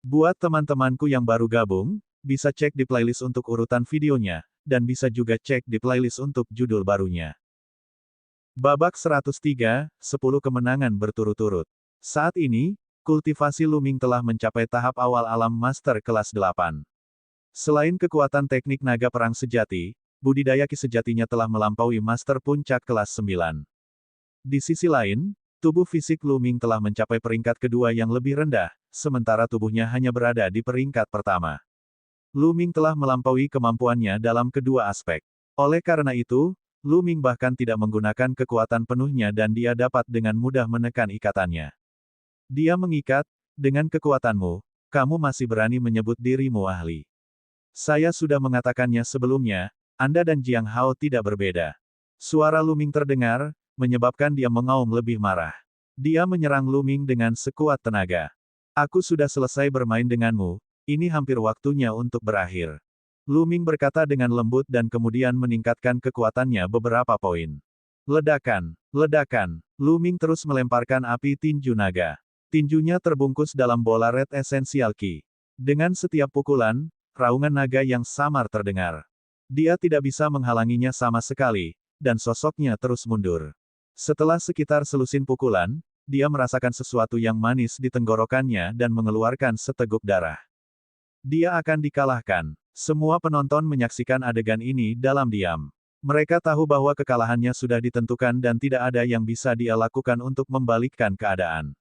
Buat teman-temanku yang baru gabung, bisa cek di playlist untuk urutan videonya, dan bisa juga cek di playlist untuk judul barunya. Babak 103, 10 kemenangan berturut-turut. Saat ini, kultivasi Luming telah mencapai tahap awal alam master kelas 8. Selain kekuatan teknik naga perang sejati, budidaya ki sejatinya telah melampaui master puncak kelas 9. Di sisi lain, tubuh fisik Luming telah mencapai peringkat kedua yang lebih rendah, sementara tubuhnya hanya berada di peringkat pertama. Luming telah melampaui kemampuannya dalam kedua aspek. Oleh karena itu, Luming bahkan tidak menggunakan kekuatan penuhnya dan dia dapat dengan mudah menekan ikatannya. Dia mengikat, dengan kekuatanmu, kamu masih berani menyebut dirimu ahli. Saya sudah mengatakannya sebelumnya, Anda dan Jiang Hao tidak berbeda. Suara Luming terdengar, menyebabkan dia mengaum lebih marah. Dia menyerang Luming dengan sekuat tenaga. Aku sudah selesai bermain denganmu, ini hampir waktunya untuk berakhir. Luming berkata dengan lembut dan kemudian meningkatkan kekuatannya beberapa poin. Ledakan, ledakan, Luming terus melemparkan api tinju naga. Tinjunya terbungkus dalam bola red essential ki. Dengan setiap pukulan, raungan naga yang samar terdengar. Dia tidak bisa menghalanginya sama sekali, dan sosoknya terus mundur. Setelah sekitar selusin pukulan, dia merasakan sesuatu yang manis di tenggorokannya dan mengeluarkan seteguk darah. Dia akan dikalahkan. Semua penonton menyaksikan adegan ini dalam diam. Mereka tahu bahwa kekalahannya sudah ditentukan dan tidak ada yang bisa dia lakukan untuk membalikkan keadaan.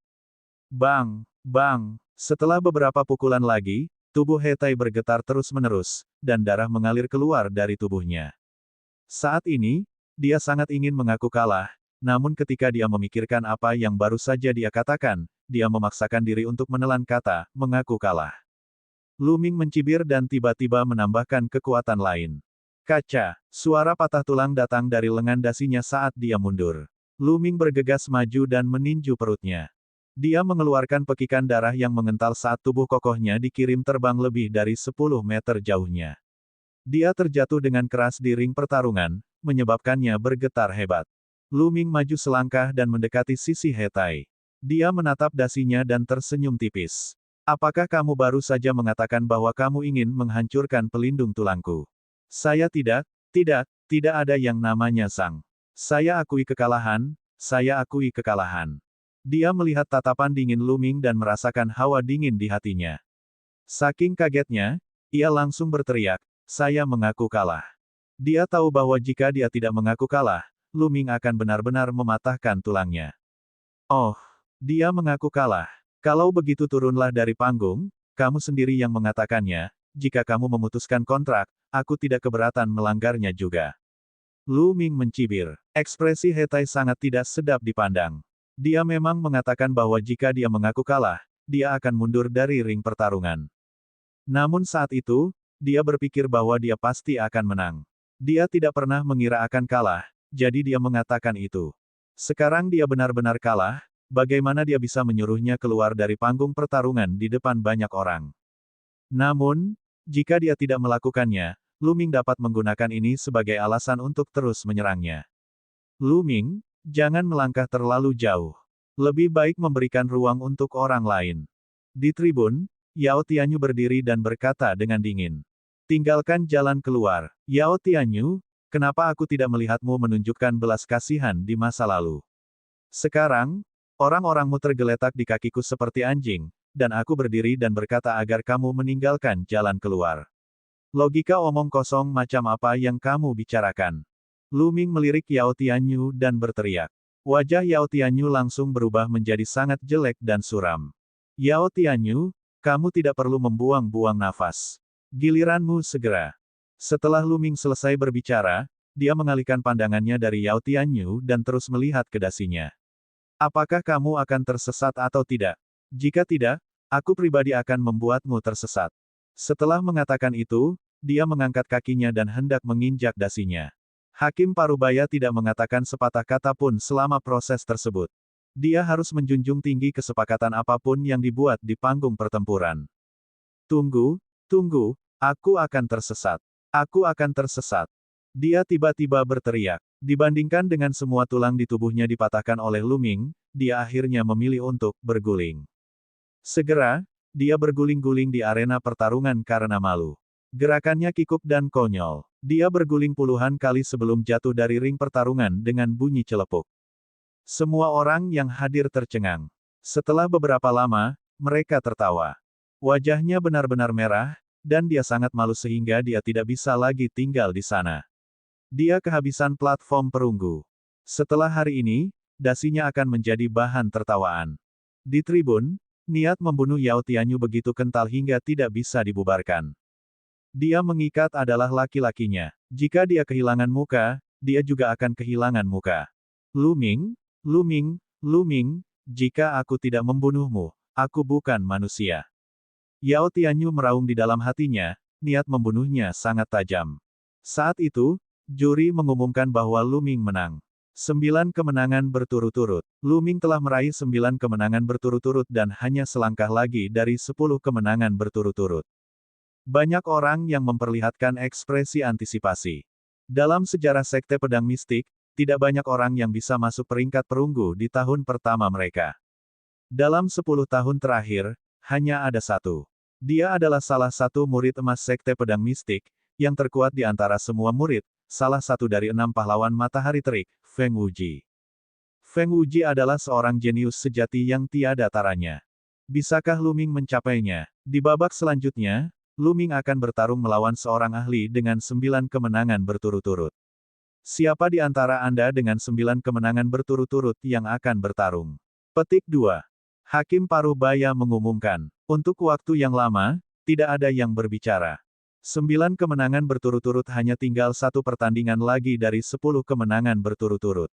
Bang, bang, setelah beberapa pukulan lagi, tubuh Hetai bergetar terus-menerus, dan darah mengalir keluar dari tubuhnya. Saat ini, dia sangat ingin mengaku kalah, namun ketika dia memikirkan apa yang baru saja dia katakan, dia memaksakan diri untuk menelan kata, mengaku kalah. Luming mencibir dan tiba-tiba menambahkan kekuatan lain. Kaca, suara patah tulang datang dari lengan dasinya saat dia mundur. Luming bergegas maju dan meninju perutnya. Dia mengeluarkan pekikan darah yang mengental saat tubuh kokohnya dikirim terbang lebih dari 10 meter jauhnya. Dia terjatuh dengan keras di ring pertarungan, menyebabkannya bergetar hebat. Luming maju selangkah dan mendekati sisi Hetai. Dia menatap dasinya dan tersenyum tipis. Apakah kamu baru saja mengatakan bahwa kamu ingin menghancurkan pelindung tulangku? Saya tidak ada yang namanya sang. Saya akui kekalahan. Dia melihat tatapan dingin Luming dan merasakan hawa dingin di hatinya. Saking kagetnya, ia langsung berteriak, saya mengaku kalah. Dia tahu bahwa jika dia tidak mengaku kalah, Luming akan benar-benar mematahkan tulangnya. Oh, dia mengaku kalah. Kalau begitu turunlah dari panggung, kamu sendiri yang mengatakannya, jika kamu memutuskan kontrak, aku tidak keberatan melanggarnya juga. Luming mencibir. Ekspresi Hetai sangat tidak sedap dipandang. Dia memang mengatakan bahwa jika dia mengaku kalah, dia akan mundur dari ring pertarungan. Namun saat itu, dia berpikir bahwa dia pasti akan menang. Dia tidak pernah mengira akan kalah, jadi dia mengatakan itu. Sekarang dia benar-benar kalah, bagaimana dia bisa menyuruhnya keluar dari panggung pertarungan di depan banyak orang. Namun, jika dia tidak melakukannya, Luming dapat menggunakan ini sebagai alasan untuk terus menyerangnya. Luming, jangan melangkah terlalu jauh. Lebih baik memberikan ruang untuk orang lain. Di tribun, Yao Tianyu berdiri dan berkata dengan dingin. Tinggalkan jalan keluar. Yao Tianyu, kenapa aku tidak melihatmu menunjukkan belas kasihan di masa lalu? Sekarang, orang-orangmu tergeletak di kakiku seperti anjing, dan aku berdiri dan berkata agar kamu meninggalkan jalan keluar. Logika omong kosong macam apa yang kamu bicarakan? Luming melirik Yao Tianyu dan berteriak. Wajah Yao Tianyu langsung berubah menjadi sangat jelek dan suram. Yao Tianyu, kamu tidak perlu membuang-buang nafas. Giliranmu segera. Setelah Luming selesai berbicara, dia mengalihkan pandangannya dari Yao Tianyu dan terus melihat ke dasinya. Apakah kamu akan tersesat atau tidak? Jika tidak, aku pribadi akan membuatmu tersesat. Setelah mengatakan itu, dia mengangkat kakinya dan hendak menginjak dasinya. Hakim Parubaya tidak mengatakan sepatah kata pun selama proses tersebut. Dia harus menjunjung tinggi kesepakatan apapun yang dibuat di panggung pertempuran. Tunggu, aku akan tersesat. Aku akan tersesat. Dia tiba-tiba berteriak. Dibandingkan dengan semua tulang di tubuhnya dipatahkan oleh Luming, dia akhirnya memilih untuk berguling. Segera, dia berguling-guling di arena pertarungan karena malu. Gerakannya kikuk dan konyol. Dia berguling puluhan kali sebelum jatuh dari ring pertarungan dengan bunyi celepuk. Semua orang yang hadir tercengang. Setelah beberapa lama, mereka tertawa. Wajahnya benar-benar merah, dan dia sangat malu sehingga dia tidak bisa lagi tinggal di sana. Dia kehabisan platform perunggu. Setelah hari ini, dasinya akan menjadi bahan tertawaan. Di tribun, niat membunuh Yao Tianyu begitu kental hingga tidak bisa dibubarkan. Dia mengikat adalah laki-lakinya. Jika dia kehilangan muka, dia juga akan kehilangan muka. Lu Ming, Lu Ming, Lu Ming, jika aku tidak membunuhmu, aku bukan manusia. Yao Tianyu meraung di dalam hatinya, niat membunuhnya sangat tajam. Saat itu, juri mengumumkan bahwa Lu Ming menang. 9 kemenangan berturut-turut. Lu Ming telah meraih 9 kemenangan berturut-turut dan hanya selangkah lagi dari 10 kemenangan berturut-turut. Banyak orang yang memperlihatkan ekspresi antisipasi. Dalam sejarah Sekte Pedang Mistik, tidak banyak orang yang bisa masuk peringkat perunggu di tahun pertama mereka. Dalam 10 tahun terakhir, hanya ada satu. Dia adalah salah satu murid emas Sekte Pedang Mistik, yang terkuat di antara semua murid, salah satu dari 6 pahlawan matahari terik, Feng Wuji. Feng Wuji adalah seorang jenius sejati yang tiada taranya. Bisakah Lu Ming mencapainya? Di babak selanjutnya, Lu Ming akan bertarung melawan seorang ahli dengan 9 kemenangan berturut-turut. Siapa di antara Anda dengan 9 kemenangan berturut-turut yang akan bertarung? Petik 2. Hakim Paruh Baya mengumumkan, untuk waktu yang lama, tidak ada yang berbicara. 9 kemenangan berturut-turut hanya tinggal satu pertandingan lagi dari 10 kemenangan berturut-turut.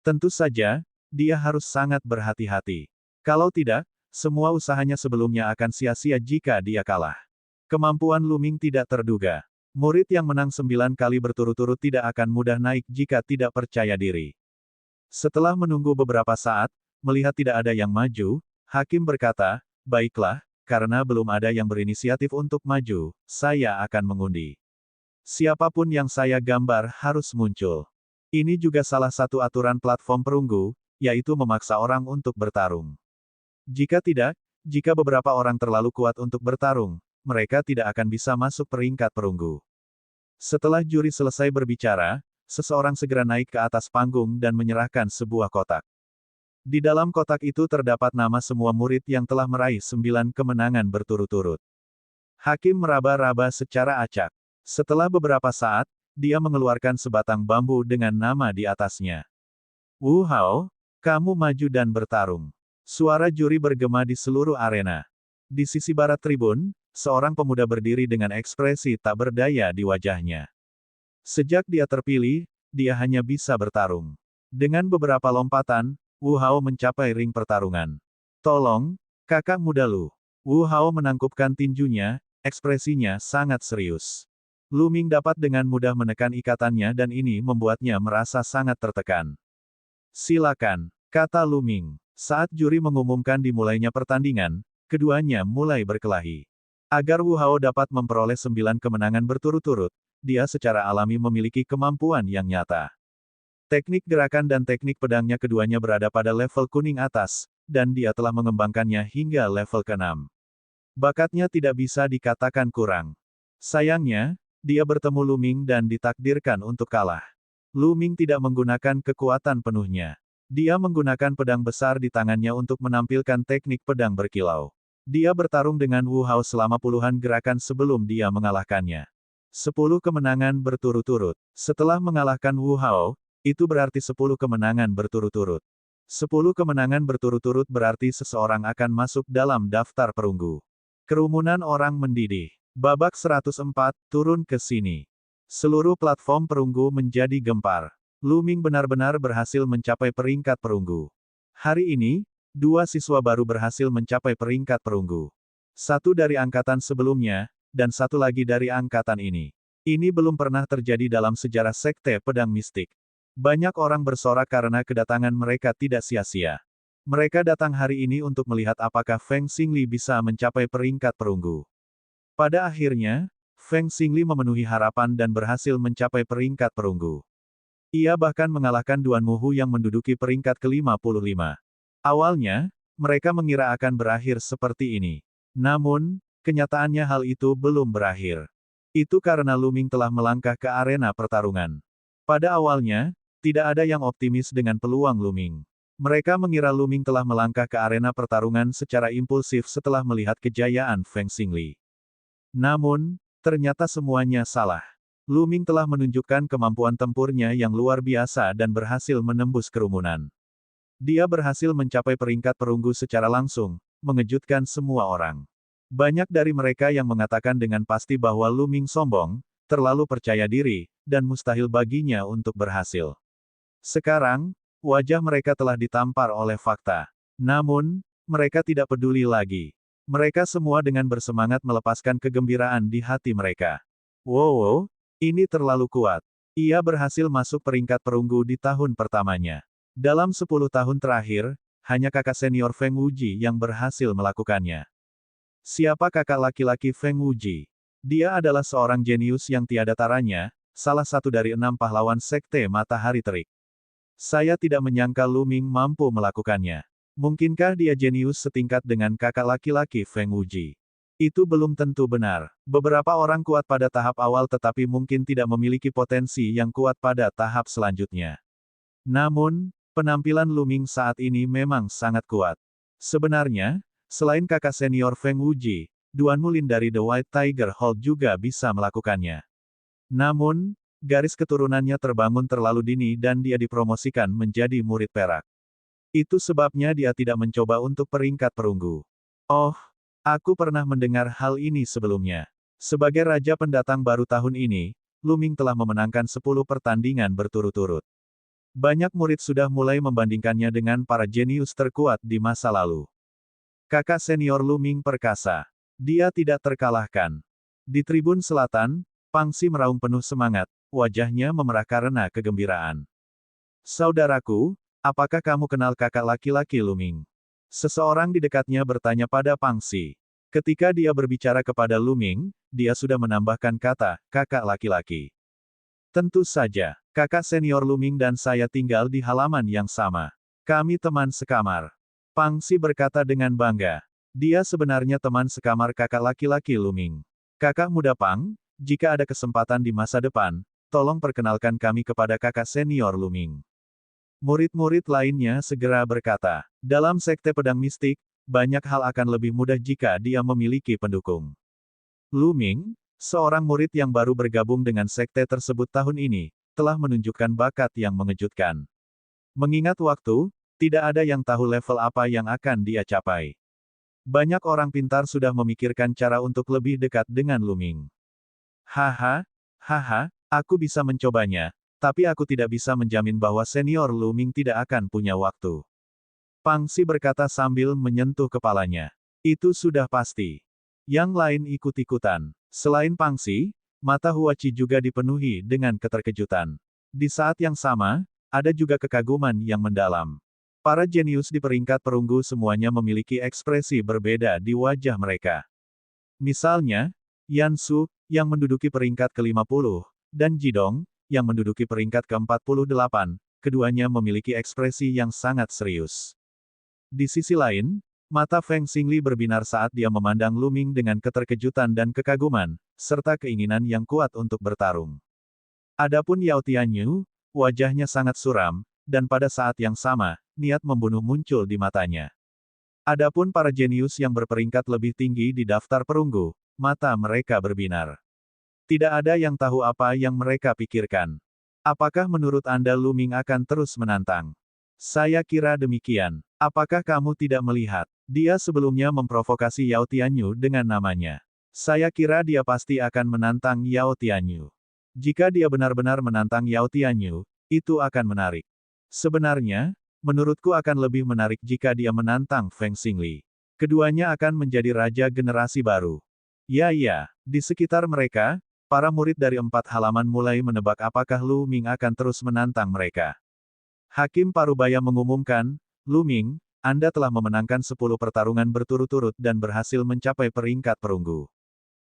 Tentu saja, dia harus sangat berhati-hati. Kalau tidak, semua usahanya sebelumnya akan sia-sia jika dia kalah. Kemampuan Lu Ming tidak terduga. Murid yang menang 9 kali berturut-turut tidak akan mudah naik jika tidak percaya diri. Setelah menunggu beberapa saat, melihat tidak ada yang maju, hakim berkata, "Baiklah, karena belum ada yang berinisiatif untuk maju, saya akan mengundi. Siapapun yang saya gambar harus muncul." Ini juga salah satu aturan platform perunggu, yaitu memaksa orang untuk bertarung. Jika tidak, jika beberapa orang terlalu kuat untuk bertarung, mereka tidak akan bisa masuk peringkat perunggu. Setelah juri selesai berbicara, seseorang segera naik ke atas panggung dan menyerahkan sebuah kotak. Di dalam kotak itu terdapat nama semua murid yang telah meraih 9 kemenangan berturut-turut. Hakim meraba-raba secara acak. Setelah beberapa saat, dia mengeluarkan sebatang bambu dengan nama di atasnya. "Wu Hao, kamu maju dan bertarung." Suara juri bergema di seluruh arena. Di sisi barat tribun, seorang pemuda berdiri dengan ekspresi tak berdaya di wajahnya. Sejak dia terpilih, dia hanya bisa bertarung. Dengan beberapa lompatan, Wu Hao mencapai ring pertarungan. "Tolong, kakak muda Lu." Wu Hao menangkupkan tinjunya, ekspresinya sangat serius. Lu Ming dapat dengan mudah menekan ikatannya dan ini membuatnya merasa sangat tertekan. "Silakan," kata Lu Ming. Saat juri mengumumkan dimulainya pertandingan, keduanya mulai berkelahi. Agar Wu Hao dapat memperoleh 9 kemenangan berturut-turut, dia secara alami memiliki kemampuan yang nyata. Teknik gerakan dan teknik pedangnya keduanya berada pada level kuning atas, dan dia telah mengembangkannya hingga level ke-6. Bakatnya tidak bisa dikatakan kurang. Sayangnya, dia bertemu Lu Ming dan ditakdirkan untuk kalah. Lu Ming tidak menggunakan kekuatan penuhnya. Dia menggunakan pedang besar di tangannya untuk menampilkan teknik pedang berkilau. Dia bertarung dengan Wu Hao selama puluhan gerakan sebelum dia mengalahkannya. 10 kemenangan berturut-turut. Setelah mengalahkan Wu Hao, itu berarti 10 kemenangan berturut-turut. 10 kemenangan berturut-turut berarti seseorang akan masuk dalam daftar perunggu. Kerumunan orang mendidih. Babak 104, turun ke sini. Seluruh platform perunggu menjadi gempar. Lu Ming benar-benar berhasil mencapai peringkat perunggu. Hari ini, 2 siswa baru berhasil mencapai peringkat perunggu. Satu dari angkatan sebelumnya, dan satu lagi dari angkatan ini. Ini belum pernah terjadi dalam sejarah Sekte Pedang Mistik. Banyak orang bersorak karena kedatangan mereka tidak sia-sia. Mereka datang hari ini untuk melihat apakah Feng Xingli bisa mencapai peringkat perunggu. Pada akhirnya, Feng Xingli memenuhi harapan dan berhasil mencapai peringkat perunggu. Ia bahkan mengalahkan Duan Muhu yang menduduki peringkat ke-55. Awalnya, mereka mengira akan berakhir seperti ini. Namun, kenyataannya hal itu belum berakhir. Itu karena Lu Ming telah melangkah ke arena pertarungan. Pada awalnya, tidak ada yang optimis dengan peluang Lu Ming. Mereka mengira Lu Ming telah melangkah ke arena pertarungan secara impulsif setelah melihat kejayaan Feng Xingli. Namun, ternyata semuanya salah. Lu Ming telah menunjukkan kemampuan tempurnya yang luar biasa dan berhasil menembus kerumunan. Dia berhasil mencapai peringkat perunggu secara langsung, mengejutkan semua orang. Banyak dari mereka yang mengatakan dengan pasti bahwa Lu Ming sombong, terlalu percaya diri, dan mustahil baginya untuk berhasil. Sekarang, wajah mereka telah ditampar oleh fakta. Namun, mereka tidak peduli lagi. Mereka semua dengan bersemangat melepaskan kegembiraan di hati mereka. Wow, ini terlalu kuat. Ia berhasil masuk peringkat perunggu di tahun pertamanya. Dalam 10 tahun terakhir, hanya kakak senior Feng Wuji yang berhasil melakukannya. Siapa kakak laki-laki Feng Wuji? Dia adalah seorang jenius yang tiada taranya, salah satu dari 6 pahlawan Sekte Matahari Terik. Saya tidak menyangka Lu Ming mampu melakukannya. Mungkinkah dia jenius setingkat dengan kakak laki-laki Feng Wuji? Itu belum tentu benar. Beberapa orang kuat pada tahap awal tetapi mungkin tidak memiliki potensi yang kuat pada tahap selanjutnya. Namun, penampilan Lu Ming saat ini memang sangat kuat. Sebenarnya, selain kakak senior Feng Wuji, Duan Mulin dari The White Tiger Hold juga bisa melakukannya. Namun, garis keturunannya terbangun terlalu dini dan dia dipromosikan menjadi murid perak. Itu sebabnya dia tidak mencoba untuk peringkat perunggu. Oh, aku pernah mendengar hal ini sebelumnya. Sebagai raja pendatang baru tahun ini, Lu Ming telah memenangkan 10 pertandingan berturut-turut. Banyak murid sudah mulai membandingkannya dengan para jenius terkuat di masa lalu. Kakak senior Lu Ming perkasa. Dia tidak terkalahkan. Di tribun selatan, Pang Xi meraung penuh semangat, wajahnya memerah karena kegembiraan. Saudaraku, apakah kamu kenal kakak laki-laki Lu Ming? Seseorang di dekatnya bertanya pada Pang Xi. Ketika dia berbicara kepada Lu Ming, dia sudah menambahkan kata, kakak laki-laki. Tentu saja, kakak senior Lu Ming dan saya tinggal di halaman yang sama. Kami teman sekamar. Pang Xi berkata dengan bangga. Dia sebenarnya teman sekamar kakak laki-laki Lu Ming. Kakak muda Pang, jika ada kesempatan di masa depan, tolong perkenalkan kami kepada kakak senior Lu Ming. Murid-murid lainnya segera berkata, dalam sekte pedang mistik, banyak hal akan lebih mudah jika dia memiliki pendukung. Lu Ming, seorang murid yang baru bergabung dengan sekte tersebut tahun ini, telah menunjukkan bakat yang mengejutkan. Mengingat waktu, tidak ada yang tahu level apa yang akan dia capai. Banyak orang pintar sudah memikirkan cara untuk lebih dekat dengan Lu Ming. Haha, aku bisa mencobanya, tapi aku tidak bisa menjamin bahwa senior Lu Ming tidak akan punya waktu. Pang Xi berkata sambil menyentuh kepalanya. Itu sudah pasti. Yang lain ikut-ikutan. Selain Pang Xi, mata Huachi juga dipenuhi dengan keterkejutan. Di saat yang sama, ada juga kekaguman yang mendalam. Para jenius di peringkat perunggu semuanya memiliki ekspresi berbeda di wajah mereka. Misalnya, Yan Su, yang menduduki peringkat ke-50, dan Jidong, yang menduduki peringkat ke-48, keduanya memiliki ekspresi yang sangat serius. Di sisi lain, mata Feng Xingli berbinar saat dia memandang Lu Ming dengan keterkejutan dan kekaguman, serta keinginan yang kuat untuk bertarung. Adapun Yao Tianyu, wajahnya sangat suram, dan pada saat yang sama, niat membunuh muncul di matanya. Adapun para jenius yang berperingkat lebih tinggi di daftar perunggu, mata mereka berbinar. Tidak ada yang tahu apa yang mereka pikirkan. Apakah menurut Anda Lu Ming akan terus menantang? Saya kira demikian. Apakah kamu tidak melihat? Dia sebelumnya memprovokasi Yao Tianyu dengan namanya. Saya kira dia pasti akan menantang Yao Tianyu. Jika dia benar-benar menantang Yao Tianyu, itu akan menarik. Sebenarnya, menurutku akan lebih menarik jika dia menantang Feng Xingli. Keduanya akan menjadi raja generasi baru. Ya, di sekitar mereka, para murid dari 4 halaman mulai menebak apakah Lu Ming akan terus menantang mereka. Hakim Parubaya mengumumkan, Lu Ming, Anda telah memenangkan 10 pertarungan berturut-turut dan berhasil mencapai peringkat perunggu.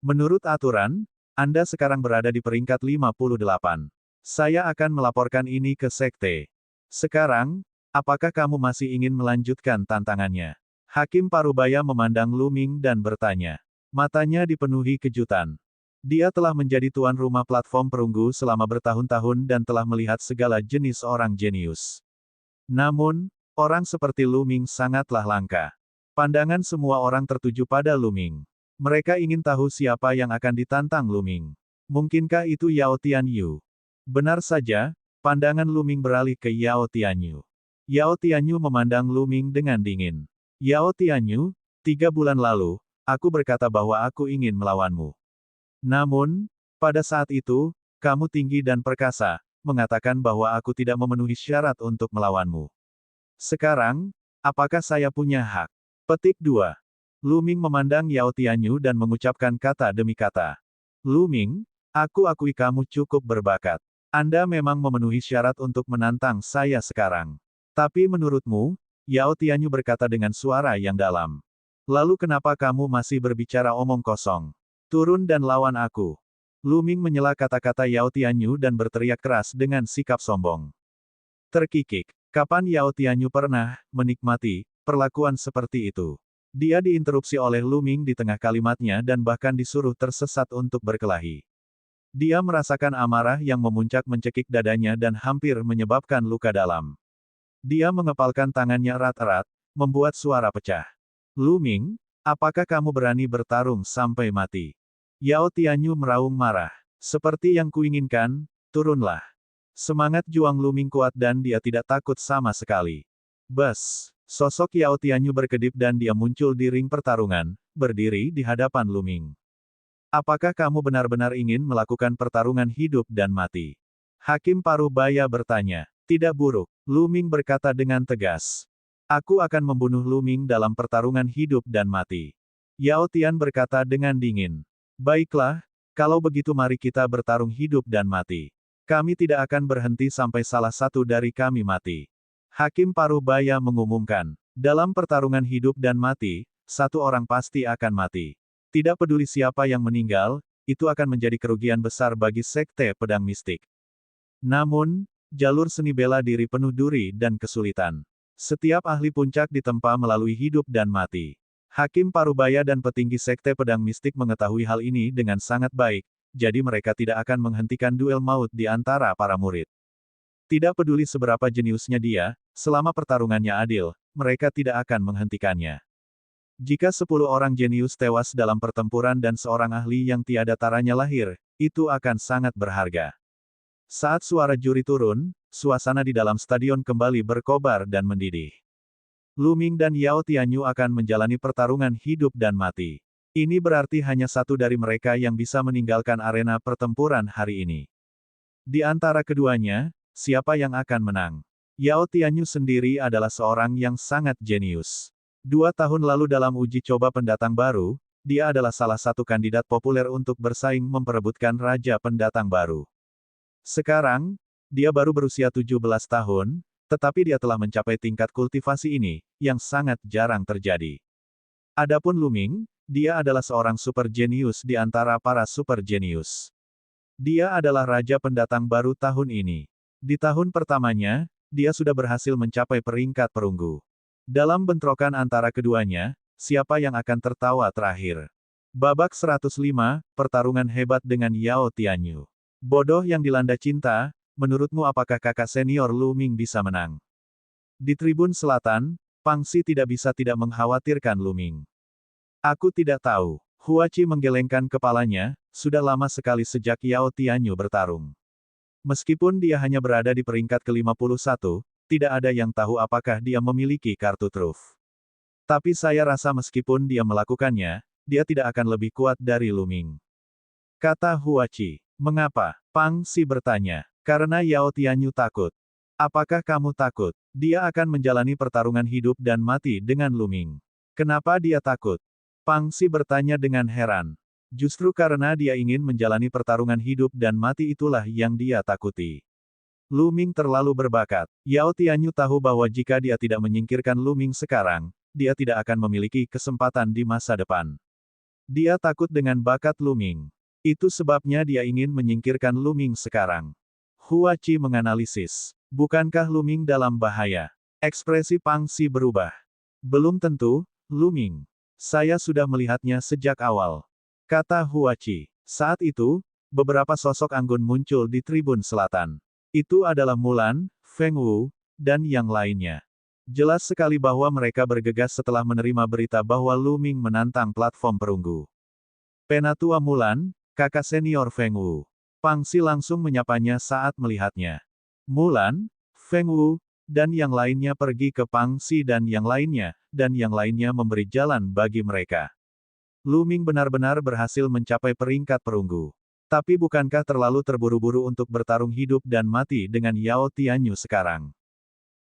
Menurut aturan, Anda sekarang berada di peringkat 58. Saya akan melaporkan ini ke sekte. Sekarang, apakah kamu masih ingin melanjutkan tantangannya? Hakim Parubaya memandang Lu Ming dan bertanya. Matanya dipenuhi kejutan. Dia telah menjadi tuan rumah platform perunggu selama bertahun-tahun dan telah melihat segala jenis orang jenius. Namun, orang seperti Lu Ming sangatlah langka. Pandangan semua orang tertuju pada Lu Ming. Mereka ingin tahu siapa yang akan ditantang Lu Ming. Mungkinkah itu Yao Tianyu? Benar saja, pandangan Lu Ming beralih ke Yao Tianyu. Yao Tianyu memandang Lu Ming dengan dingin. Yao Tianyu, 3 bulan lalu, aku berkata bahwa aku ingin melawanmu. Namun, pada saat itu, kamu tinggi dan perkasa, mengatakan bahwa aku tidak memenuhi syarat untuk melawanmu. Sekarang, apakah saya punya hak? Petik 2. Lu Ming memandang Yao Tianyu dan mengucapkan kata demi kata. Lu Ming, aku akui kamu cukup berbakat. Anda memang memenuhi syarat untuk menantang saya sekarang. Tapi menurutmu, Yao Tianyu berkata dengan suara yang dalam. Lalu kenapa kamu masih berbicara omong kosong? Turun dan lawan aku. Lu Ming menyela kata-kata Yao Tianyu dan berteriak keras dengan sikap sombong. Terkikik. Kapan Yao Tianyu pernah menikmati perlakuan seperti itu? Dia diinterupsi oleh Lu Ming di tengah kalimatnya dan bahkan disuruh tersesat untuk berkelahi. Dia merasakan amarah yang memuncak mencekik dadanya dan hampir menyebabkan luka dalam. Dia mengepalkan tangannya erat-erat, membuat suara pecah. Lu Ming, apakah kamu berani bertarung sampai mati? Yao Tianyu meraung marah. Seperti yang kuinginkan, turunlah. Semangat juang Lu Ming kuat dan dia tidak takut sama sekali. Bes, sosok Yao Tianyu berkedip dan dia muncul di ring pertarungan, berdiri di hadapan Lu Ming. Apakah kamu benar-benar ingin melakukan pertarungan hidup dan mati? Hakim Parubaya bertanya. Tidak buruk, Lu Ming berkata dengan tegas. Aku akan membunuh Lu Ming dalam pertarungan hidup dan mati. Yao Tian berkata dengan dingin. Baiklah, kalau begitu mari kita bertarung hidup dan mati. Kami tidak akan berhenti sampai salah satu dari kami mati. Hakim Parubaya mengumumkan. Dalam pertarungan hidup dan mati, satu orang pasti akan mati. Tidak peduli siapa yang meninggal, itu akan menjadi kerugian besar bagi Sekte Pedang Mistik. Namun, jalur seni bela diri penuh duri dan kesulitan. Setiap ahli puncak ditempa melalui hidup dan mati. Hakim Parubaya dan petinggi Sekte Pedang Mistik mengetahui hal ini dengan sangat baik, jadi mereka tidak akan menghentikan duel maut di antara para murid. Tidak peduli seberapa jeniusnya dia, selama pertarungannya adil, mereka tidak akan menghentikannya. Jika 10 orang jenius tewas dalam pertempuran dan seorang ahli yang tiada taranya lahir, itu akan sangat berharga. Saat suara juri turun, suasana di dalam stadion kembali berkobar dan mendidih. Lu Ming dan Yao Tianyu akan menjalani pertarungan hidup dan mati. Ini berarti hanya satu dari mereka yang bisa meninggalkan arena pertempuran hari ini. Di antara keduanya, siapa yang akan menang? Yao Tianyu sendiri adalah seorang yang sangat jenius. 2 tahun lalu dalam uji coba pendatang baru, dia adalah salah satu kandidat populer untuk bersaing memperebutkan Raja Pendatang Baru. Sekarang, dia baru berusia 17 tahun, tetapi dia telah mencapai tingkat kultivasi ini, yang sangat jarang terjadi. Adapun Lu Ming, dia adalah seorang super jenius di antara para super jenius. Dia adalah Raja Pendatang Baru tahun ini. Di tahun pertamanya, dia sudah berhasil mencapai peringkat perunggu. Dalam bentrokan antara keduanya, siapa yang akan tertawa terakhir? Babak 105, pertarungan hebat dengan Yao Tianyu. Bodoh yang dilanda cinta, menurutmu apakah kakak senior Lu Ming bisa menang? Di tribun selatan, Pang Xi tidak bisa tidak mengkhawatirkan Lu Ming. Aku tidak tahu. Hua Qi menggelengkan kepalanya, sudah lama sekali sejak Yao Tianyu bertarung. Meskipun dia hanya berada di peringkat ke-51, tidak ada yang tahu apakah dia memiliki kartu truf. Tapi saya rasa meskipun dia melakukannya, dia tidak akan lebih kuat dari Lu Ming. Kata Hua Qi. Mengapa? Pang Xi bertanya. Karena Yao Tianyu takut. Apakah kamu takut? Dia akan menjalani pertarungan hidup dan mati dengan Lu Ming. Kenapa dia takut? Pang Xi bertanya dengan heran. Justru karena dia ingin menjalani pertarungan hidup dan mati itulah yang dia takuti. Lu Ming terlalu berbakat. Yao Tianyu tahu bahwa jika dia tidak menyingkirkan Lu Ming sekarang, dia tidak akan memiliki kesempatan di masa depan. Dia takut dengan bakat Lu Ming. Itu sebabnya dia ingin menyingkirkan Lu Ming sekarang. Hua Qi menganalisis. Bukankah Lu Ming dalam bahaya? Ekspresi Pang Xi berubah. Belum tentu, Luming. Saya sudah melihatnya sejak awal. Kata Huachi. Saat itu, beberapa sosok anggun muncul di tribun selatan. Itu adalah Mulan, Feng Wu, dan yang lainnya. Jelas sekali bahwa mereka bergegas setelah menerima berita bahwa Luming menantang platform perunggu. Penatua Mulan, kakak senior Feng Wu. Pang Xi langsung menyapanya saat melihatnya. Mulan, Feng Wu, dan yang lainnya pergi ke Pang Xi dan yang lainnya memberi jalan bagi mereka. Luming benar-benar berhasil mencapai peringkat perunggu. Tapi bukankah terlalu terburu-buru untuk bertarung hidup dan mati dengan Yao Tianyu sekarang?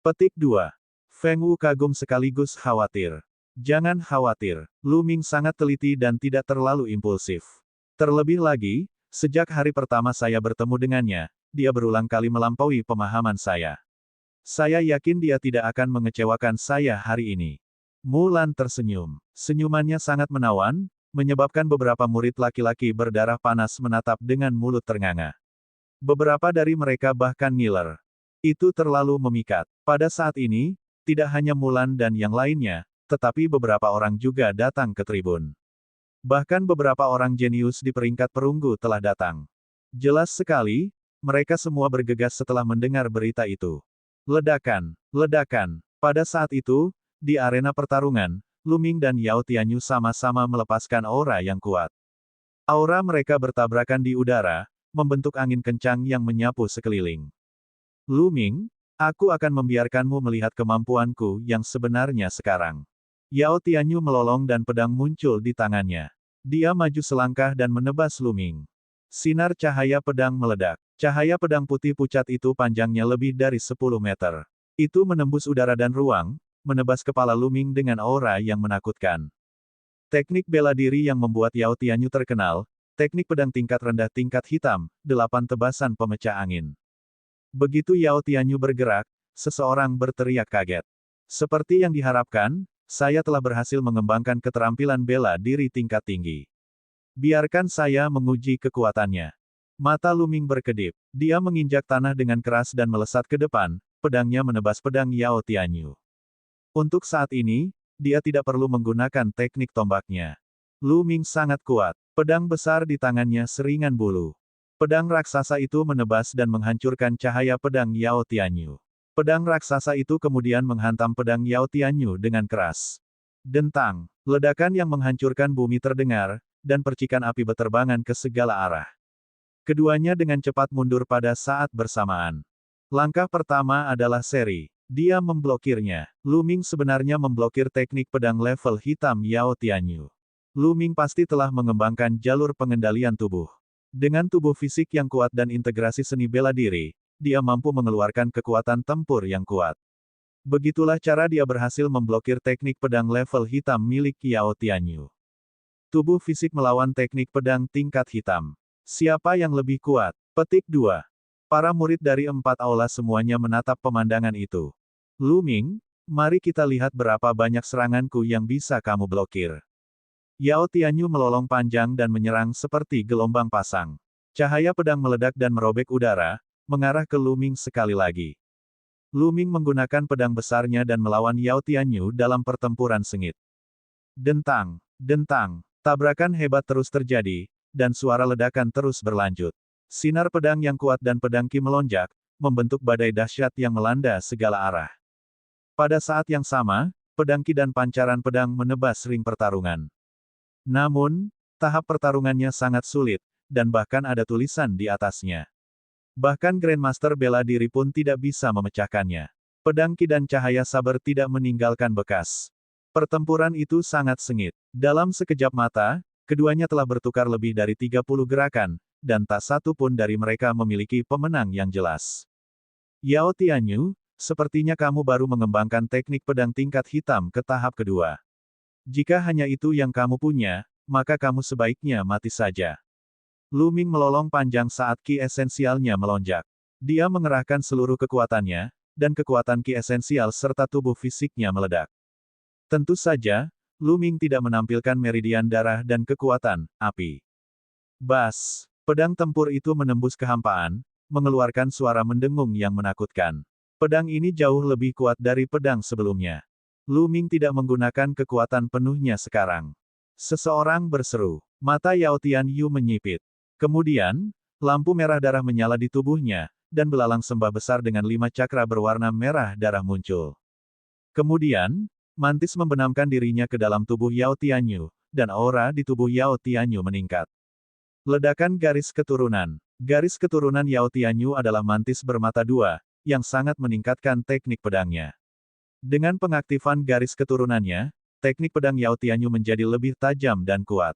Petik 2. Feng Wu kagum sekaligus khawatir. Jangan khawatir, Luming sangat teliti dan tidak terlalu impulsif. Terlebih lagi, sejak hari pertama saya bertemu dengannya, dia berulang kali melampaui pemahaman saya. Saya yakin dia tidak akan mengecewakan saya hari ini. Mulan tersenyum. Senyumannya sangat menawan, menyebabkan beberapa murid laki-laki berdarah panas menatap dengan mulut ternganga. Beberapa dari mereka bahkan ngiler. Itu terlalu memikat. Pada saat ini, tidak hanya Mulan dan yang lainnya, tetapi beberapa orang juga datang ke tribun. Bahkan beberapa orang jenius di peringkat perunggu telah datang. Jelas sekali, mereka semua bergegas setelah mendengar berita itu. Ledakan, ledakan. Pada saat itu, di arena pertarungan, Luming dan Yao Tianyu sama-sama melepaskan aura yang kuat. Aura mereka bertabrakan di udara, membentuk angin kencang yang menyapu sekeliling. Luming, aku akan membiarkanmu melihat kemampuanku yang sebenarnya sekarang. Yao Tianyu melolong dan pedang muncul di tangannya. Dia maju selangkah dan menebas Luming. Sinar cahaya pedang meledak. Cahaya pedang putih pucat itu panjangnya lebih dari 10 meter. Itu menembus udara dan ruang, menebas kepala Luming dengan aura yang menakutkan. Teknik bela diri yang membuat Yao Tianyu terkenal, teknik pedang tingkat rendah tingkat hitam, 8 tebasan pemecah angin. Begitu Yao Tianyu bergerak, seseorang berteriak kaget. Seperti yang diharapkan, saya telah berhasil mengembangkan keterampilan bela diri tingkat tinggi. Biarkan saya menguji kekuatannya. Mata Luming berkedip. Dia menginjak tanah dengan keras dan melesat ke depan, pedangnya menebas pedang Yao Tianyu. Untuk saat ini, dia tidak perlu menggunakan teknik tombaknya. Luming sangat kuat. Pedang besar di tangannya seringan bulu. Pedang raksasa itu menebas dan menghancurkan cahaya pedang Yao Tianyu. Pedang raksasa itu kemudian menghantam pedang Yao Tianyu dengan keras. Dentang, ledakan yang menghancurkan bumi terdengar, dan percikan api beterbangan ke segala arah. Keduanya dengan cepat mundur pada saat bersamaan. Langkah pertama adalah seri. Dia memblokirnya. Luming sebenarnya memblokir teknik pedang level hitam Yao Tianyu. Luming pasti telah mengembangkan jalur pengendalian tubuh. Dengan tubuh fisik yang kuat dan integrasi seni bela diri, dia mampu mengeluarkan kekuatan tempur yang kuat. Begitulah cara dia berhasil memblokir teknik pedang level hitam milik Yao Tianyu. Tubuh fisik melawan teknik pedang tingkat hitam. Siapa yang lebih kuat? Petik 2. Para murid dari 4 aula semuanya menatap pemandangan itu. Luming, mari kita lihat berapa banyak seranganku yang bisa kamu blokir. Yao Tianyu melolong panjang dan menyerang seperti gelombang pasang. Cahaya pedang meledak dan merobek udara, mengarah ke Luming sekali lagi. Luming menggunakan pedang besarnya dan melawan Yao Tianyu dalam pertempuran sengit. Dentang, dentang, tabrakan hebat terus terjadi, dan suara ledakan terus berlanjut. Sinar pedang yang kuat dan pedang Qi melonjak, membentuk badai dahsyat yang melanda segala arah. Pada saat yang sama, pedang Qi dan pancaran pedang menebas ring pertarungan. Namun, tahap pertarungannya sangat sulit, dan bahkan ada tulisan di atasnya. Bahkan Grandmaster bela diri pun tidak bisa memecahkannya. Pedang Qi dan cahaya saber tidak meninggalkan bekas. Pertempuran itu sangat sengit. Dalam sekejap mata, keduanya telah bertukar lebih dari 30 gerakan, dan tak satu pun dari mereka memiliki pemenang yang jelas. Yao Tianyu, sepertinya kamu baru mengembangkan teknik pedang tingkat hitam ke tahap kedua. Jika hanya itu yang kamu punya, maka kamu sebaiknya mati saja. Luming melolong panjang saat Qi esensialnya melonjak. Dia mengerahkan seluruh kekuatannya, dan kekuatan Qi esensial serta tubuh fisiknya meledak. Tentu saja, Luming tidak menampilkan meridian darah dan kekuatan api. Bas! Pedang tempur itu menembus kehampaan, mengeluarkan suara mendengung yang menakutkan. Pedang ini jauh lebih kuat dari pedang sebelumnya. Lu Ming tidak menggunakan kekuatan penuhnya sekarang. Seseorang berseru. Mata Yao Tianyu menyipit. Kemudian, lampu merah darah menyala di tubuhnya, dan belalang sembah besar dengan 5 cakra berwarna merah darah muncul. Kemudian, mantis membenamkan dirinya ke dalam tubuh Yao Tianyu, dan aura di tubuh Yao Tianyu meningkat. Ledakan garis keturunan. Garis keturunan Yao Tianyu adalah mantis bermata dua, yang sangat meningkatkan teknik pedangnya. Dengan pengaktifan garis keturunannya, teknik pedang Yao Tianyu menjadi lebih tajam dan kuat.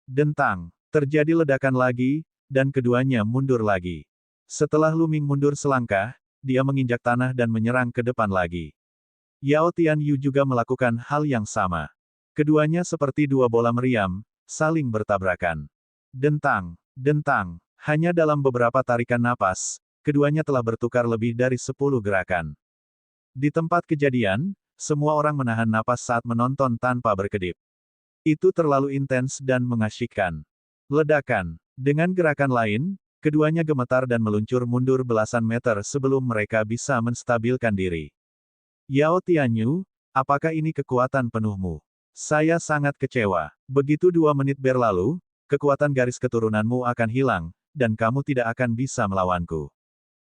Dentang. Terjadi ledakan lagi, dan keduanya mundur lagi. Setelah Lu Ming mundur selangkah, dia menginjak tanah dan menyerang ke depan lagi. Yao Tianyu juga melakukan hal yang sama. Keduanya seperti dua bola meriam, saling bertabrakan. Dentang. Dentang. Hanya dalam beberapa tarikan napas, keduanya telah bertukar lebih dari 10 gerakan. Di tempat kejadian, semua orang menahan napas saat menonton tanpa berkedip. Itu terlalu intens dan mengasyikkan. Ledakan. Dengan gerakan lain, keduanya gemetar dan meluncur mundur belasan meter sebelum mereka bisa menstabilkan diri. Yao Tianyu, apakah ini kekuatan penuhmu? Saya sangat kecewa. Begitu 2 menit berlalu, kekuatan garis keturunanmu akan hilang, dan kamu tidak akan bisa melawanku.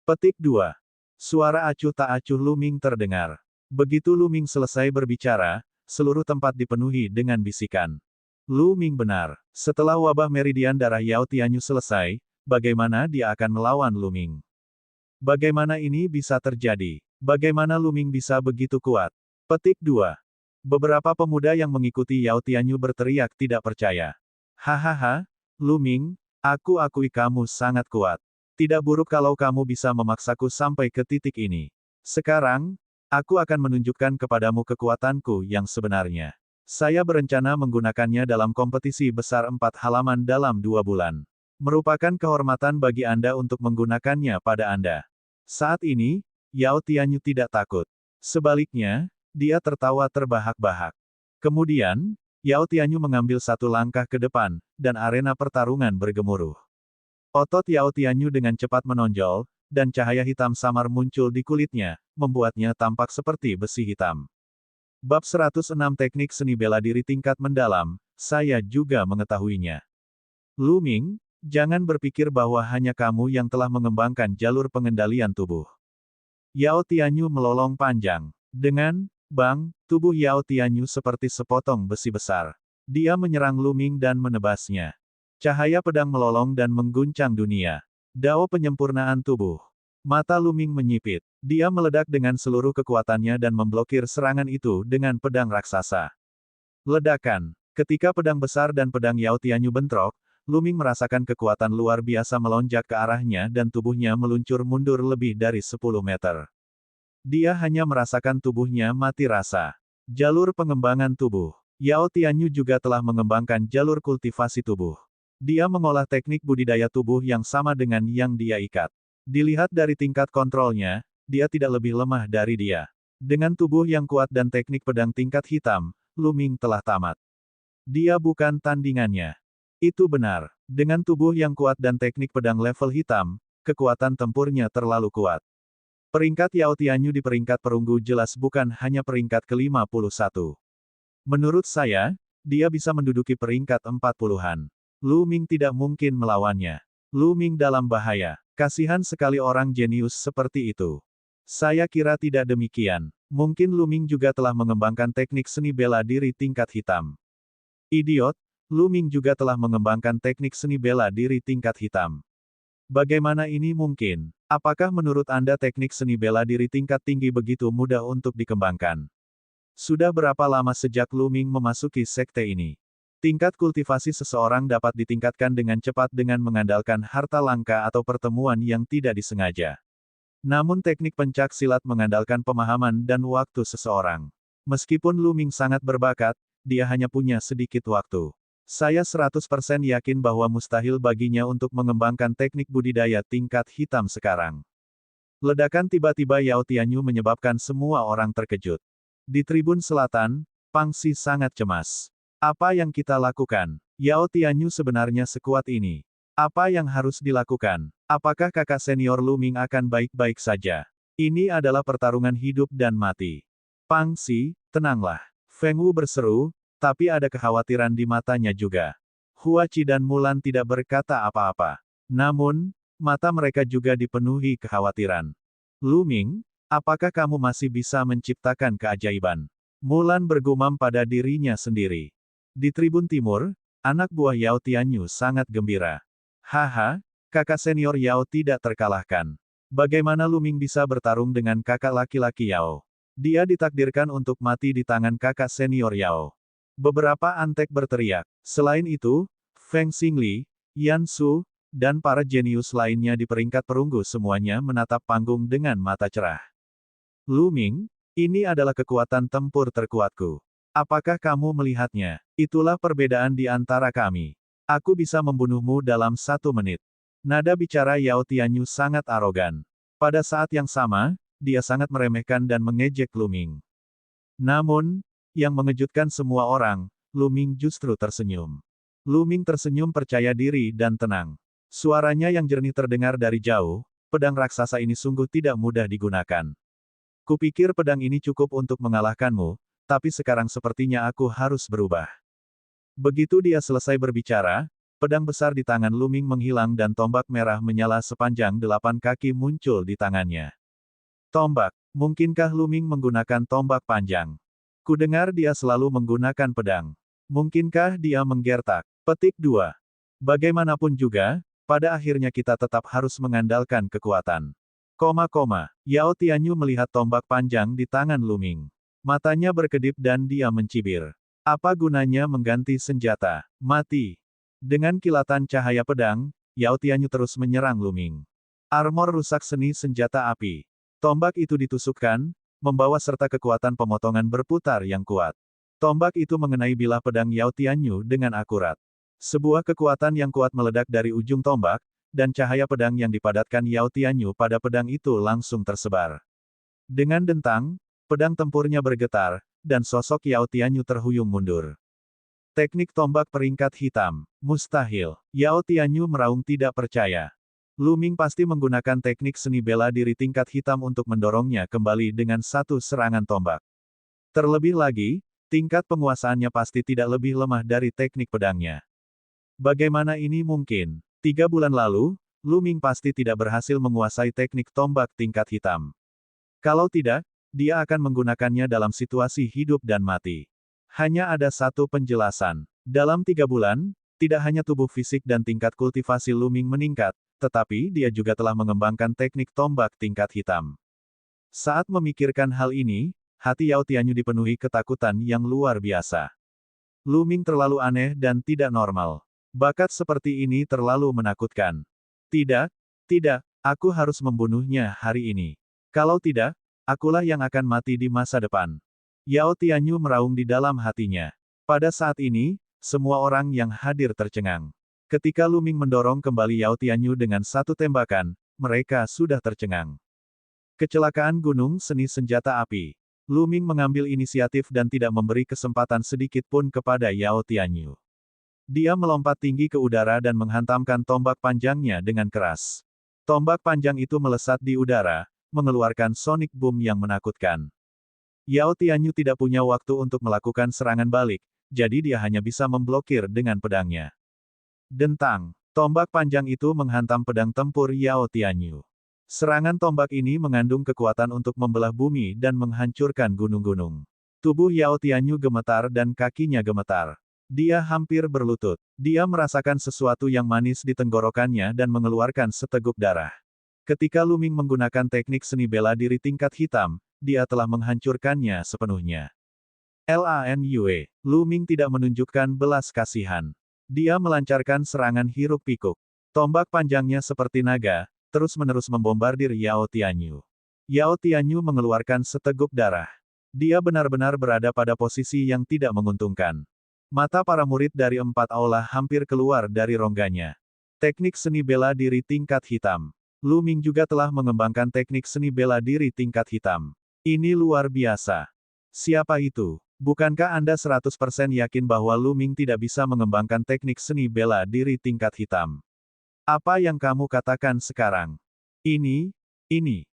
Petik 2. Suara acuh tak acuh Lu Ming terdengar. Begitu Lu Ming selesai berbicara, seluruh tempat dipenuhi dengan bisikan. Lu Ming benar. Setelah wabah meridian darah Yao Tianyu selesai, bagaimana dia akan melawan Lu Ming? Bagaimana ini bisa terjadi? Bagaimana Lu Ming bisa begitu kuat? Petik 2. Beberapa pemuda yang mengikuti Yao Tianyu berteriak tidak percaya. Hahaha, Lu Ming, aku akui kamu sangat kuat. Tidak buruk kalau kamu bisa memaksaku sampai ke titik ini. Sekarang, aku akan menunjukkan kepadamu kekuatanku yang sebenarnya. Saya berencana menggunakannya dalam kompetisi besar 4 halaman dalam 2 bulan. Merupakan kehormatan bagi Anda untuk menggunakannya pada Anda. Saat ini, Yao Tianyu tidak takut. Sebaliknya, dia tertawa terbahak-bahak. Kemudian, Yao Tianyu mengambil satu langkah ke depan, dan arena pertarungan bergemuruh. Otot Yao Tianyu dengan cepat menonjol, dan cahaya hitam samar muncul di kulitnya, membuatnya tampak seperti besi hitam. Bab 106 Teknik Seni Bela Diri Tingkat Mendalam, saya juga mengetahuinya. Lu Ming, jangan berpikir bahwa hanya kamu yang telah mengembangkan jalur pengendalian tubuh. Yao Tianyu melolong panjang. Dengan bang, tubuh Yao Tianyu seperti sepotong besi besar. Dia menyerang Lu Ming dan menebasnya. Cahaya pedang melolong dan mengguncang dunia. Dao penyempurnaan tubuh. Mata Lu Ming menyipit. Dia meledak dengan seluruh kekuatannya dan memblokir serangan itu dengan pedang raksasa. Ledakan. Ketika pedang besar dan pedang Yao Tianyu bentrok, Lu Ming merasakan kekuatan luar biasa melonjak ke arahnya dan tubuhnya meluncur mundur lebih dari 10 meter. Dia hanya merasakan tubuhnya mati rasa. Jalur pengembangan tubuh. Yao Tianyu juga telah mengembangkan jalur kultivasi tubuh. Dia mengolah teknik budidaya tubuh yang sama dengan yang dia ikat. Dilihat dari tingkat kontrolnya, dia tidak lebih lemah dari dia. Dengan tubuh yang kuat dan teknik pedang tingkat hitam, Lu Ming telah tamat. Dia bukan tandingannya. Itu benar. Dengan tubuh yang kuat dan teknik pedang level hitam, kekuatan tempurnya terlalu kuat. Peringkat Yao Tianyu di peringkat perunggu jelas bukan hanya peringkat ke-51. Menurut saya, dia bisa menduduki peringkat 40-an. Lu Ming tidak mungkin melawannya. Lu Ming dalam bahaya. Kasihan sekali orang jenius seperti itu. Saya kira tidak demikian. Mungkin Lu Ming juga telah mengembangkan teknik seni bela diri tingkat hitam. Idiot, Lu Ming juga telah mengembangkan teknik seni bela diri tingkat hitam. Bagaimana ini mungkin? Apakah menurut Anda teknik seni bela diri tingkat tinggi begitu mudah untuk dikembangkan? Sudah berapa lama sejak Lu Ming memasuki sekte ini? Tingkat kultivasi seseorang dapat ditingkatkan dengan cepat dengan mengandalkan harta langka atau pertemuan yang tidak disengaja. Namun teknik pencak silat mengandalkan pemahaman dan waktu seseorang. Meskipun Lu Ming sangat berbakat, dia hanya punya sedikit waktu. Saya 100% yakin bahwa mustahil baginya untuk mengembangkan teknik budidaya tingkat hitam sekarang. Ledakan tiba-tiba Yao Tianyu menyebabkan semua orang terkejut. Di tribun selatan, Pang Xi sangat cemas. Apa yang kita lakukan? Yao Tianyu sebenarnya sekuat ini. Apa yang harus dilakukan? Apakah kakak senior Lu Ming akan baik-baik saja? Ini adalah pertarungan hidup dan mati. Pang Xi, Tenanglah. Feng Wu berseru, tapi ada kekhawatiran di matanya juga. Hua Qi dan Mulan tidak berkata apa-apa. Namun, mata mereka juga dipenuhi kekhawatiran. Lu Ming, apakah kamu masih bisa menciptakan keajaiban? Mulan bergumam pada dirinya sendiri. Di tribun timur, anak buah Yao Tianyu sangat gembira. Haha, kakak senior Yao tidak terkalahkan. Bagaimana Lu Ming bisa bertarung dengan kakak laki-laki Yao? Dia ditakdirkan untuk mati di tangan kakak senior Yao. Beberapa antek berteriak. Selain itu, Feng Xingli, Yan Su, dan para jenius lainnya di peringkat perunggu semuanya menatap panggung dengan mata cerah. Lu Ming, ini adalah kekuatan tempur terkuatku. Apakah kamu melihatnya? Itulah perbedaan di antara kami. Aku bisa membunuhmu dalam 1 menit. Nada bicara Yao Tianyu sangat arogan. Pada saat yang sama, dia sangat meremehkan dan mengejek Lu Ming. Namun, yang mengejutkan semua orang, Lu Ming justru tersenyum. Lu Ming tersenyum percaya diri dan tenang. Suaranya yang jernih terdengar dari jauh, pedang raksasa ini sungguh tidak mudah digunakan. Kupikir pedang ini cukup untuk mengalahkanmu, tapi sekarang sepertinya aku harus berubah. Begitu dia selesai berbicara, pedang besar di tangan Lu Ming menghilang dan tombak merah menyala sepanjang 8 kaki muncul di tangannya. Tombak, mungkinkah Lu Ming menggunakan tombak panjang? Kudengar dia selalu menggunakan pedang. Mungkinkah dia menggertak? Petik 2. Bagaimanapun juga, pada akhirnya kita tetap harus mengandalkan kekuatan. Yao Tianyu melihat tombak panjang di tangan Lu Ming. Matanya berkedip dan dia mencibir. Apa gunanya mengganti senjata? Mati. Dengan kilatan cahaya pedang, Yao Tianyu terus menyerang Lu Ming. Armor rusak seni senjata api. Tombak itu ditusukkan, membawa serta kekuatan pemotongan berputar yang kuat. Tombak itu mengenai bilah pedang Yao Tianyu dengan akurat. Sebuah kekuatan yang kuat meledak dari ujung tombak, dan cahaya pedang yang dipadatkan Yao Tianyu pada pedang itu langsung tersebar. Dengan dentang, pedang tempurnya bergetar, dan sosok Yao Tianyu terhuyung mundur. Teknik tombak peringkat hitam. Mustahil. Yao Tianyu meraung tidak percaya. Lu Ming pasti menggunakan teknik seni bela diri tingkat hitam untuk mendorongnya kembali dengan satu serangan tombak. Terlebih lagi, tingkat penguasaannya pasti tidak lebih lemah dari teknik pedangnya. Bagaimana ini mungkin? 3 bulan lalu, Lu Ming pasti tidak berhasil menguasai teknik tombak tingkat hitam. Kalau tidak, dia akan menggunakannya dalam situasi hidup dan mati. Hanya ada satu penjelasan. Dalam 3 bulan, tidak hanya tubuh fisik dan tingkat kultivasi Lu Ming meningkat, tetapi dia juga telah mengembangkan teknik tombak tingkat hitam. Saat memikirkan hal ini, hati Yao Tianyu dipenuhi ketakutan yang luar biasa. Lu Ming terlalu aneh dan tidak normal. Bakat seperti ini terlalu menakutkan. Tidak, tidak, aku harus membunuhnya hari ini. Kalau tidak, akulah yang akan mati di masa depan. Yao Tianyu meraung di dalam hatinya. Pada saat ini, semua orang yang hadir tercengang. Ketika Lu Ming mendorong kembali Yao Tianyu dengan satu tembakan, mereka sudah tercengang. Kecelakaan gunung seni senjata api. Lu Ming mengambil inisiatif dan tidak memberi kesempatan sedikit pun kepada Yao Tianyu. Dia melompat tinggi ke udara dan menghantamkan tombak panjangnya dengan keras. Tombak panjang itu melesat di udara, mengeluarkan sonic boom yang menakutkan. Yao Tianyu tidak punya waktu untuk melakukan serangan balik, jadi dia hanya bisa memblokir dengan pedangnya. Dentang. Tombak panjang itu menghantam pedang tempur Yao Tianyu. Serangan tombak ini mengandung kekuatan untuk membelah bumi dan menghancurkan gunung-gunung. Tubuh Yao Tianyu gemetar dan kakinya gemetar. Dia hampir berlutut. Dia merasakan sesuatu yang manis di tenggorokannya dan mengeluarkan seteguk darah. Ketika Lu Ming menggunakan teknik seni bela diri tingkat hitam, dia telah menghancurkannya sepenuhnya. Lanue. Lu Ming tidak menunjukkan belas kasihan. Dia melancarkan serangan hiruk-pikuk. Tombak panjangnya seperti naga, terus-menerus membombardir Yao Tianyu. Yao Tianyu mengeluarkan seteguk darah. Dia benar-benar berada pada posisi yang tidak menguntungkan. Mata para murid dari 4 aula hampir keluar dari rongganya. Teknik seni bela diri tingkat hitam. Lu Ming juga telah mengembangkan teknik seni bela diri tingkat hitam. Ini luar biasa. Siapa itu? Bukankah Anda 100% yakin bahwa Lu Ming tidak bisa mengembangkan teknik seni bela diri tingkat hitam? Apa yang kamu katakan sekarang? Ini.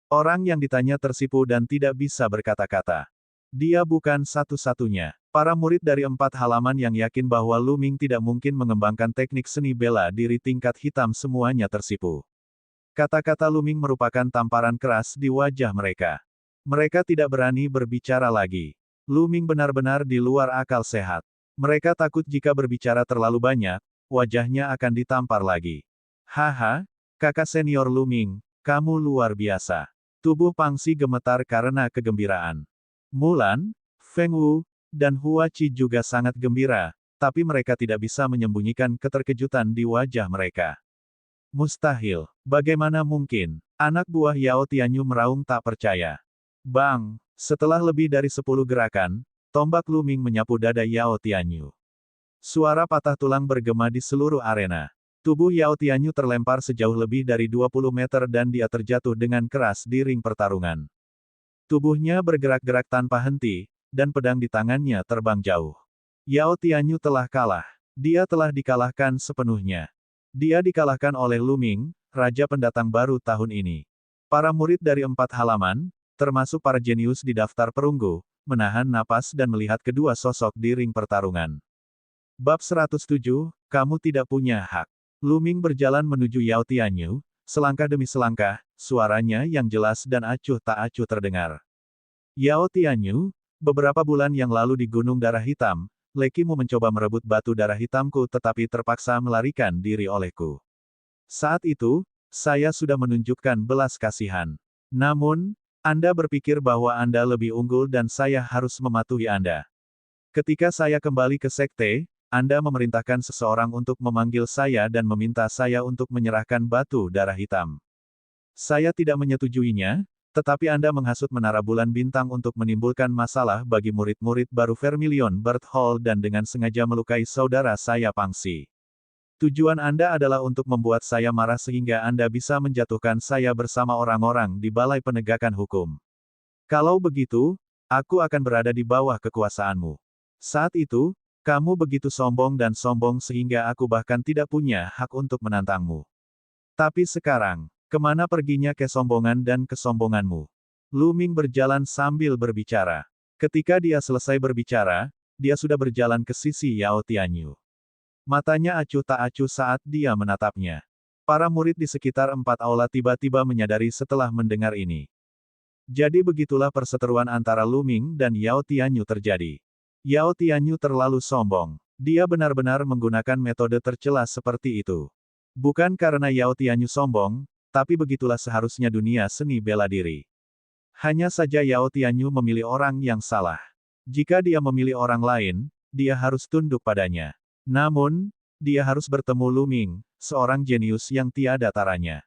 Orang yang ditanya tersipu dan tidak bisa berkata-kata. Dia bukan satu-satunya. Para murid dari 4 halaman yang yakin bahwa Lu Ming tidak mungkin mengembangkan teknik seni bela diri tingkat hitam semuanya tersipu. Kata-kata Lu Ming merupakan tamparan keras di wajah mereka. Mereka tidak berani berbicara lagi. Lu Ming benar-benar di luar akal sehat. Mereka takut jika berbicara terlalu banyak, wajahnya akan ditampar lagi. Haha, kakak senior Lu Ming, kamu luar biasa. Tubuh Pang Xi gemetar karena kegembiraan. Mulan, Feng Wu, dan Hua Qi juga sangat gembira, tapi mereka tidak bisa menyembunyikan keterkejutan di wajah mereka. Mustahil. Bagaimana mungkin? Anak buah Yao Tianyu meraung tak percaya. Bang! Setelah lebih dari 10 gerakan, tombak Lu Ming menyapu dada Yao Tianyu. Suara patah tulang bergema di seluruh arena. Tubuh Yao Tianyu terlempar sejauh lebih dari 20 meter dan dia terjatuh dengan keras di ring pertarungan. Tubuhnya bergerak-gerak tanpa henti, dan pedang di tangannya terbang jauh. Yao Tianyu telah kalah. Dia telah dikalahkan sepenuhnya. Dia dikalahkan oleh Lu Ming, raja pendatang baru tahun ini. Para murid dari 4 halaman, termasuk para jenius di daftar perunggu, menahan napas dan melihat kedua sosok di ring pertarungan. Bab 107, kamu tidak punya hak. Lu Ming berjalan menuju Yao Tianyu, selangkah demi selangkah, suaranya yang jelas dan acuh tak acuh terdengar. Yao Tianyu, beberapa bulan yang lalu di Gunung Darah Hitam, Lekimu mencoba merebut batu darah hitamku tetapi terpaksa melarikan diri olehku. Saat itu, saya sudah menunjukkan belas kasihan. Namun, Anda berpikir bahwa Anda lebih unggul dan saya harus mematuhi Anda. Ketika saya kembali ke sekte, Anda memerintahkan seseorang untuk memanggil saya dan meminta saya untuk menyerahkan batu darah hitam. Saya tidak menyetujuinya, tetapi Anda menghasut Menara Bulan Bintang untuk menimbulkan masalah bagi murid-murid baru Vermilion Bird Hall dan dengan sengaja melukai saudara saya Pang Xi. Tujuan Anda adalah untuk membuat saya marah sehingga Anda bisa menjatuhkan saya bersama orang-orang di Balai Penegakan Hukum. Kalau begitu, aku akan berada di bawah kekuasaanmu. Saat itu, kamu begitu sombong dan sombong sehingga aku bahkan tidak punya hak untuk menantangmu. Tapi sekarang, kemana perginya kesombongan dan kesombonganmu? Lu Ming berjalan sambil berbicara. Ketika dia selesai berbicara, dia sudah berjalan ke sisi Yao Tianyu. Matanya acuh tak acuh saat dia menatapnya. Para murid di sekitar 4 aula tiba-tiba menyadari setelah mendengar ini. Jadi begitulah perseteruan antara Lu Ming dan Yao Tianyu terjadi. Yao Tianyu terlalu sombong. Dia benar-benar menggunakan metode tercela seperti itu. Bukan karena Yao Tianyu sombong, tapi begitulah seharusnya dunia seni bela diri. Hanya saja Yao Tianyu memilih orang yang salah. Jika dia memilih orang lain, dia harus tunduk padanya. Namun, dia harus bertemu Lu Ming, seorang jenius yang tiada taranya.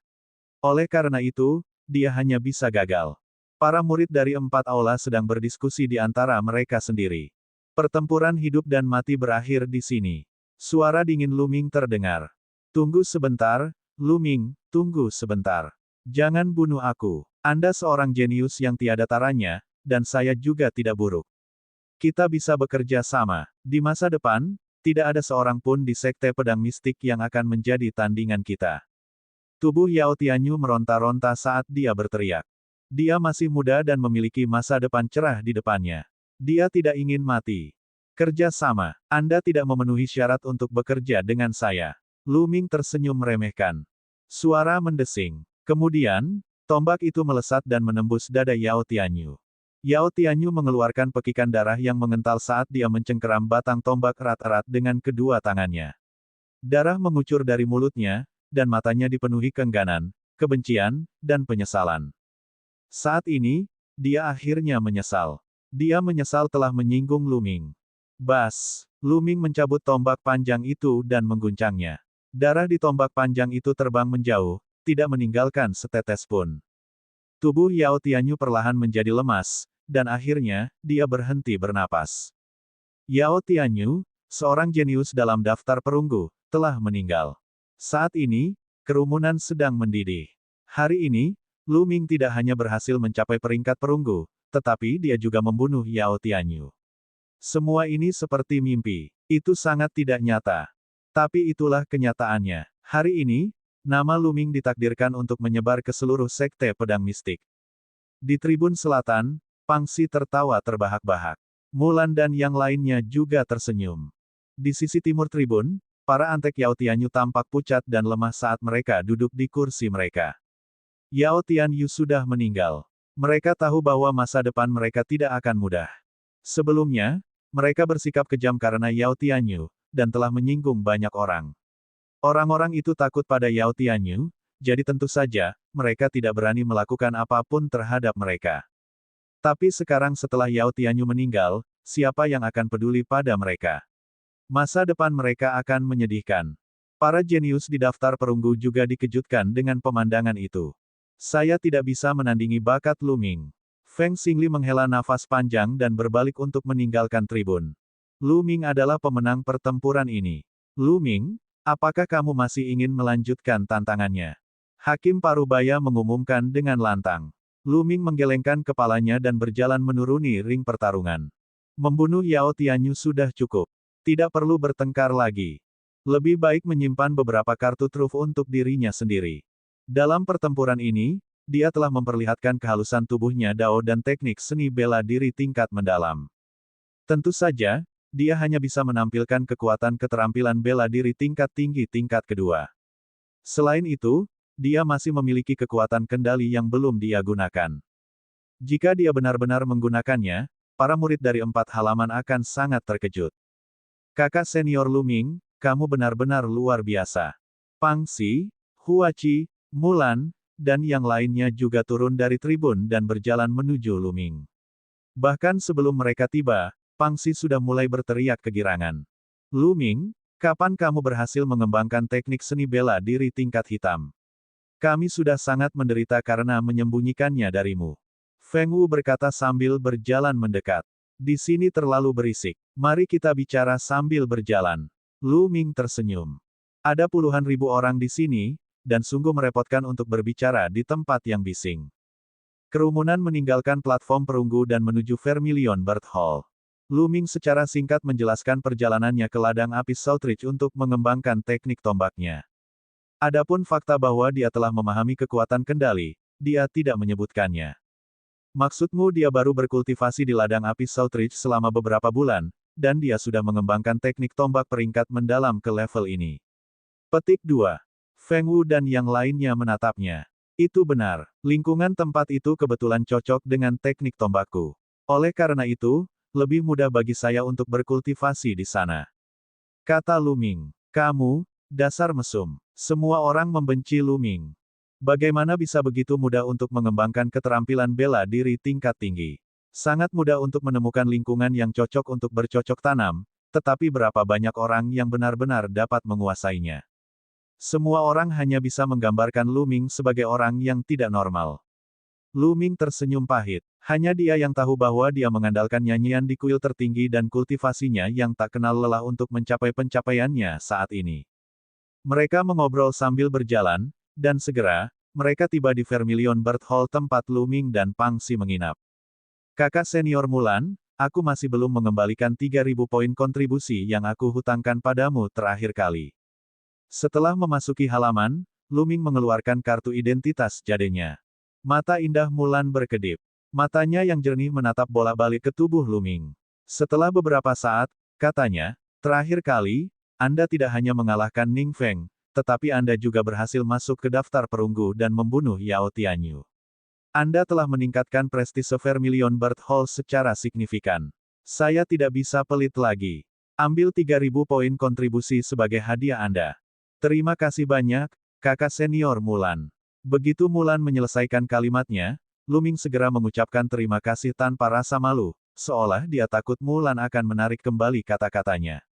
Oleh karena itu, dia hanya bisa gagal. Para murid dari 4 aula sedang berdiskusi di antara mereka sendiri. Pertempuran hidup dan mati berakhir di sini. Suara dingin Lu Ming terdengar. Tunggu sebentar, Lu Ming, tunggu sebentar. Jangan bunuh aku. Anda seorang jenius yang tiada taranya, dan saya juga tidak buruk. Kita bisa bekerja sama. Di masa depan, tidak ada seorang pun di sekte pedang mistik yang akan menjadi tandingan kita. Tubuh Yao Tianyu meronta-ronta saat dia berteriak. Dia masih muda dan memiliki masa depan cerah di depannya. Dia tidak ingin mati. Kerja sama. Anda tidak memenuhi syarat untuk bekerja dengan saya. Lu Ming tersenyum meremehkan. Suara mendesing. Kemudian, tombak itu melesat dan menembus dada Yao Tianyu. Yao Tianyu mengeluarkan pekikan darah yang mengental saat dia mencengkeram batang tombak erat-erat dengan kedua tangannya. Darah mengucur dari mulutnya, dan matanya dipenuhi keengganan, kebencian, dan penyesalan. Saat ini, dia akhirnya menyesal. Dia menyesal telah menyinggung Lu Ming. Bas! Lu Ming mencabut tombak panjang itu dan mengguncangnya. Darah di tombak panjang itu terbang menjauh, tidak meninggalkan setetes pun. Tubuh Yao Tianyu perlahan menjadi lemas, dan akhirnya, dia berhenti bernapas. Yao Tianyu, seorang jenius dalam daftar perunggu, telah meninggal. Saat ini, kerumunan sedang mendidih. Hari ini, Lu Ming tidak hanya berhasil mencapai peringkat perunggu, tetapi dia juga membunuh Yao Tianyu. Semua ini seperti mimpi. Itu sangat tidak nyata. Tapi itulah kenyataannya. Hari ini, nama Lu Ming ditakdirkan untuk menyebar ke seluruh sekte pedang mistik. Di tribun selatan, Pangsi tertawa terbahak-bahak. Mulan dan yang lainnya juga tersenyum. Di sisi timur tribun, para antek Yao Tianyu tampak pucat dan lemah saat mereka duduk di kursi mereka. Yao Tianyu sudah meninggal. Mereka tahu bahwa masa depan mereka tidak akan mudah. Sebelumnya, mereka bersikap kejam karena Yao Tianyu, dan telah menyinggung banyak orang. Orang-orang itu takut pada Yao Tianyu, jadi tentu saja, mereka tidak berani melakukan apapun terhadap mereka. Tapi sekarang setelah Yao Tianyu meninggal, siapa yang akan peduli pada mereka? Masa depan mereka akan menyedihkan. Para jenius di daftar perunggu juga dikejutkan dengan pemandangan itu. Saya tidak bisa menandingi bakat Lu Ming. Feng Xingli menghela nafas panjang dan berbalik untuk meninggalkan tribun. Lu Ming adalah pemenang pertempuran ini. Lu Ming, apakah kamu masih ingin melanjutkan tantangannya? Hakim Parubaya mengumumkan dengan lantang. Lu Ming menggelengkan kepalanya dan berjalan menuruni ring pertarungan. Membunuh Yao Tianyu sudah cukup. Tidak perlu bertengkar lagi. Lebih baik menyimpan beberapa kartu truf untuk dirinya sendiri. Dalam pertempuran ini, dia telah memperlihatkan kehalusan tubuhnya Dao dan teknik seni bela diri tingkat mendalam. Tentu saja, dia hanya bisa menampilkan kekuatan keterampilan bela diri tingkat tinggi tingkat kedua. Selain itu, dia masih memiliki kekuatan kendali yang belum dia gunakan. Jika dia benar-benar menggunakannya, para murid dari 4 halaman akan sangat terkejut. Kakak senior Lu Ming, kamu benar-benar luar biasa. Pangsi, Huachi, Mulan, dan yang lainnya juga turun dari tribun dan berjalan menuju Lu Ming. Bahkan sebelum mereka tiba, Pangsi sudah mulai berteriak kegirangan. Lu Ming, kapan kamu berhasil mengembangkan teknik seni bela diri tingkat hitam? Kami sudah sangat menderita karena menyembunyikannya darimu. Feng Wu berkata sambil berjalan mendekat. Di sini terlalu berisik. Mari kita bicara sambil berjalan. Lu Ming tersenyum. Ada puluhan ribu orang di sini, dan sungguh merepotkan untuk berbicara di tempat yang bising. Kerumunan meninggalkan platform perunggu dan menuju Vermilion Bird Hall. Lu Ming secara singkat menjelaskan perjalanannya ke ladang api Southridge untuk mengembangkan teknik tombaknya. Adapun fakta bahwa dia telah memahami kekuatan kendali, dia tidak menyebutkannya. Maksudmu dia baru berkultivasi di ladang api Southridge selama beberapa bulan, dan dia sudah mengembangkan teknik tombak peringkat mendalam ke level ini. Petik 2. Feng Wu dan yang lainnya menatapnya. Itu benar, lingkungan tempat itu kebetulan cocok dengan teknik tombakku. Oleh karena itu, lebih mudah bagi saya untuk berkultivasi di sana. Kata Lu Ming. Kamu, dasar mesum. Semua orang membenci Lu Ming. Bagaimana bisa begitu mudah untuk mengembangkan keterampilan bela diri tingkat tinggi? Sangat mudah untuk menemukan lingkungan yang cocok untuk bercocok tanam, tetapi berapa banyak orang yang benar-benar dapat menguasainya? Semua orang hanya bisa menggambarkan Lu Ming sebagai orang yang tidak normal. Lu Ming tersenyum pahit. Hanya dia yang tahu bahwa dia mengandalkan nyanyian di kuil tertinggi dan kultivasinya yang tak kenal lelah untuk mencapai pencapaiannya saat ini. Mereka mengobrol sambil berjalan, dan segera, mereka tiba di Vermilion Bird Hall tempat Lu Ming dan Pangsi menginap. Kakak senior Mulan, aku masih belum mengembalikan 3.000 poin kontribusi yang aku hutangkan padamu terakhir kali. Setelah memasuki halaman, Lu Ming mengeluarkan kartu identitas jadenya. Mata indah Mulan berkedip. Matanya yang jernih menatap bolak-balik ke tubuh Lu Ming. Setelah beberapa saat, katanya, terakhir kali, Anda tidak hanya mengalahkan Ning Feng, tetapi Anda juga berhasil masuk ke daftar perunggu dan membunuh Yao Tianyu. Anda telah meningkatkan prestise Vermilion Bird Hall secara signifikan. Saya tidak bisa pelit lagi. Ambil 3.000 poin kontribusi sebagai hadiah Anda. Terima kasih banyak, kakak senior Mulan. Begitu Mulan menyelesaikan kalimatnya, Lu Ming segera mengucapkan terima kasih tanpa rasa malu, seolah dia takut Mulan akan menarik kembali kata-katanya.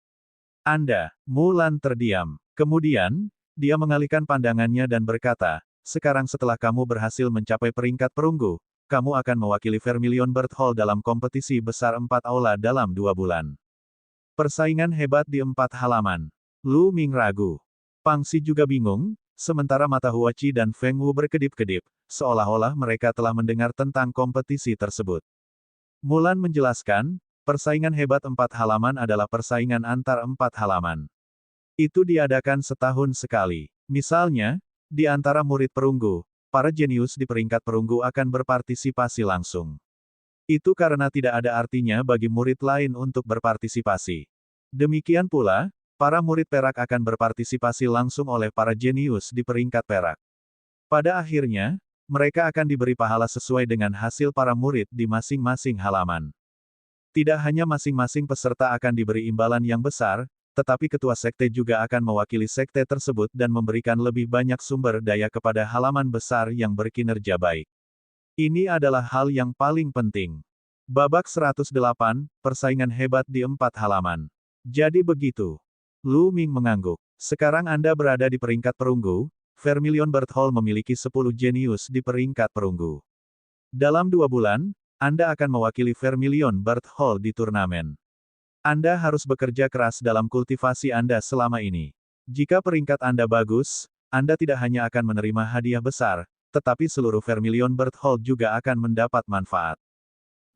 Anda, Mulan terdiam. Kemudian, dia mengalihkan pandangannya dan berkata, sekarang setelah kamu berhasil mencapai peringkat perunggu, kamu akan mewakili Vermilion Bird Hall dalam kompetisi besar 4 aula dalam 2 bulan. Persaingan hebat di 4 halaman. Lu Ming ragu. Pangsi juga bingung, sementara mata Huachi dan Feng Wu berkedip-kedip, seolah-olah mereka telah mendengar tentang kompetisi tersebut. Mulan menjelaskan, persaingan hebat 4 halaman adalah persaingan antar 4 halaman. Itu diadakan setahun sekali. Misalnya, di antara murid perunggu, para jenius di peringkat perunggu akan berpartisipasi langsung. Itu karena tidak ada artinya bagi murid lain untuk berpartisipasi. Demikian pula, para murid perak akan berpartisipasi langsung oleh para jenius di peringkat perak. Pada akhirnya, mereka akan diberi pahala sesuai dengan hasil para murid di masing-masing halaman. Tidak hanya masing-masing peserta akan diberi imbalan yang besar, tetapi ketua sekte juga akan mewakili sekte tersebut dan memberikan lebih banyak sumber daya kepada halaman besar yang berkinerja baik. Ini adalah hal yang paling penting. Babak 108, persaingan hebat di 4 halaman. Jadi begitu. Lu Ming mengangguk. Sekarang Anda berada di peringkat perunggu, Vermilion Bird Hall memiliki 10 jenius di peringkat perunggu. Dalam 2 bulan, Anda akan mewakili Vermilion Bird Hall di turnamen. Anda harus bekerja keras dalam kultivasi Anda selama ini. Jika peringkat Anda bagus, Anda tidak hanya akan menerima hadiah besar, tetapi seluruh Vermilion Bird Hall juga akan mendapat manfaat.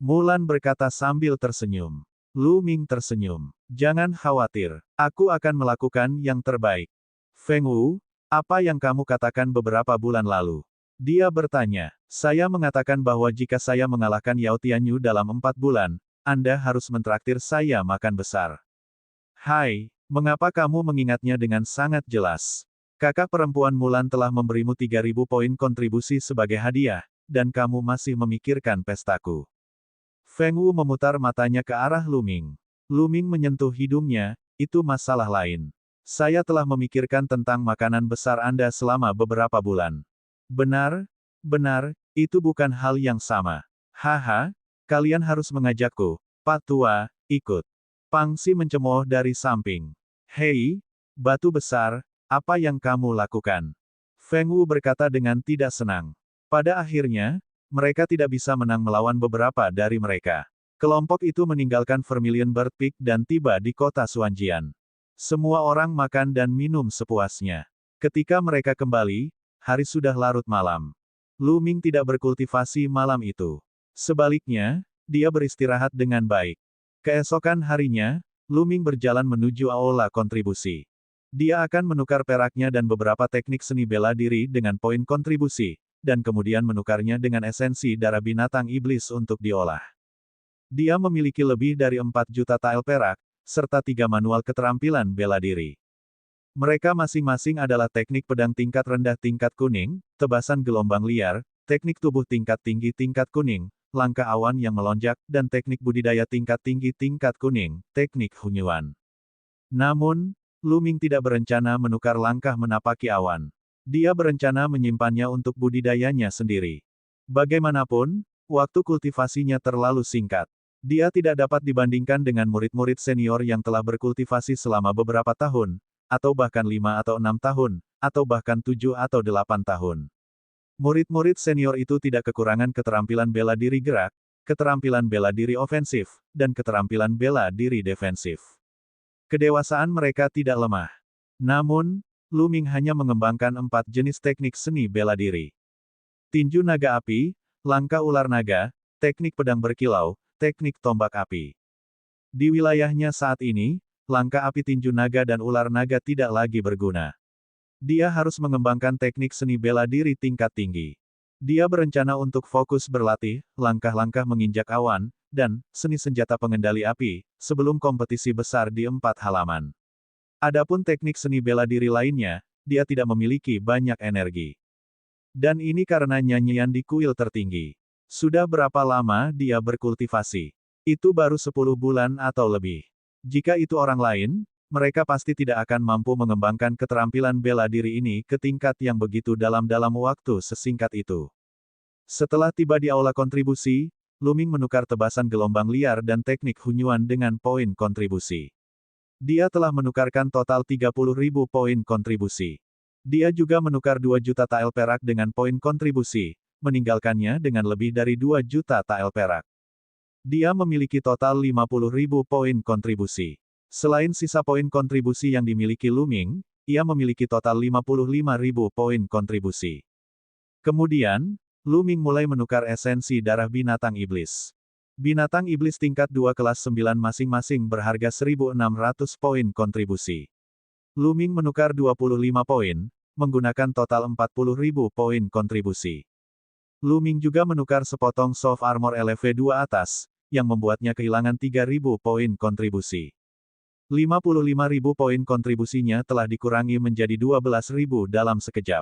Mulan berkata sambil tersenyum. Lu Ming tersenyum. Jangan khawatir, aku akan melakukan yang terbaik. Feng Wu, apa yang kamu katakan beberapa bulan lalu? Dia bertanya. Saya mengatakan bahwa jika saya mengalahkan Yao Tianyu dalam 4 bulan, Anda harus mentraktir saya makan besar. Hai, mengapa kamu mengingatnya dengan sangat jelas? Kakak perempuan Mulan telah memberimu 3.000 poin kontribusi sebagai hadiah, dan kamu masih memikirkan pestaku. Feng Wu memutar matanya ke arah Lu Ming. Lu Ming menyentuh hidungnya, itu masalah lain. Saya telah memikirkan tentang makanan besar Anda selama beberapa bulan. Benar, itu bukan hal yang sama. Haha, kalian harus mengajakku, Pak Tua, ikut. Pang Xi mencemooh dari samping. Hei, batu besar, apa yang kamu lakukan? Feng Wu berkata dengan tidak senang. Pada akhirnya, mereka tidak bisa menang melawan beberapa dari mereka. Kelompok itu meninggalkan Vermilion Bird Peak dan tiba di kota Xuanjian. Semua orang makan dan minum sepuasnya. Ketika mereka kembali, hari sudah larut malam. Lu Ming tidak berkultivasi malam itu. Sebaliknya, dia beristirahat dengan baik. Keesokan harinya, Lu Ming berjalan menuju aula kontribusi. Dia akan menukar peraknya dan beberapa teknik seni bela diri dengan poin kontribusi, dan kemudian menukarnya dengan esensi darah binatang iblis untuk diolah. Dia memiliki lebih dari 4 juta tael perak, serta 3 manual keterampilan bela diri. Mereka masing-masing adalah teknik pedang tingkat rendah tingkat kuning, tebasan gelombang liar, teknik tubuh tingkat tinggi tingkat kuning, langkah awan yang melonjak, dan teknik budidaya tingkat tinggi tingkat kuning, teknik hunyuan. Namun, Lu Ming tidak berencana menukar langkah menapaki awan. Dia berencana menyimpannya untuk budidayanya sendiri. Bagaimanapun, waktu kultivasinya terlalu singkat. Dia tidak dapat dibandingkan dengan murid-murid senior yang telah berkultivasi selama beberapa tahun, atau bahkan 5 atau 6 tahun, atau bahkan 7 atau 8 tahun. Murid-murid senior itu tidak kekurangan keterampilan bela diri gerak, keterampilan bela diri ofensif, dan keterampilan bela diri defensif. Kedewasaan mereka tidak lemah. Namun, Lu Ming hanya mengembangkan 4 jenis teknik seni bela diri. Tinju naga api, langkah ular naga, teknik pedang berkilau, teknik tombak api. Di wilayahnya saat ini, langkah api tinju naga dan ular naga tidak lagi berguna. Dia harus mengembangkan teknik seni bela diri tingkat tinggi. Dia berencana untuk fokus berlatih, langkah-langkah menginjak awan, dan seni senjata pengendali api, sebelum kompetisi besar di 4 halaman. Adapun teknik seni bela diri lainnya, dia tidak memiliki banyak energi. Dan ini karena nyanyian di kuil tertinggi. Sudah berapa lama dia berkultivasi? Itu baru 10 bulan atau lebih. Jika itu orang lain, mereka pasti tidak akan mampu mengembangkan keterampilan bela diri ini ke tingkat yang begitu dalam waktu sesingkat itu. Setelah tiba di aula kontribusi, Lu Ming menukar tebasan gelombang liar dan teknik hunyuan dengan poin kontribusi. Dia telah menukarkan total 30.000 poin kontribusi. Dia juga menukar 2 juta tael perak dengan poin kontribusi, meninggalkannya dengan lebih dari 2 juta tael perak. Dia memiliki total 50.000 poin kontribusi. Selain sisa poin kontribusi yang dimiliki Lu Ming, ia memiliki total 55.000 poin kontribusi. Kemudian, Lu Ming mulai menukar esensi darah binatang iblis. Binatang iblis tingkat 2 kelas 9 masing-masing berharga 1.600 poin kontribusi. Lu Ming menukar 25 poin, menggunakan total 40.000 poin kontribusi. Lu Ming juga menukar sepotong soft armor LV2 atas, yang membuatnya kehilangan 3.000 poin kontribusi. 55.000 poin kontribusinya telah dikurangi menjadi 12.000 dalam sekejap.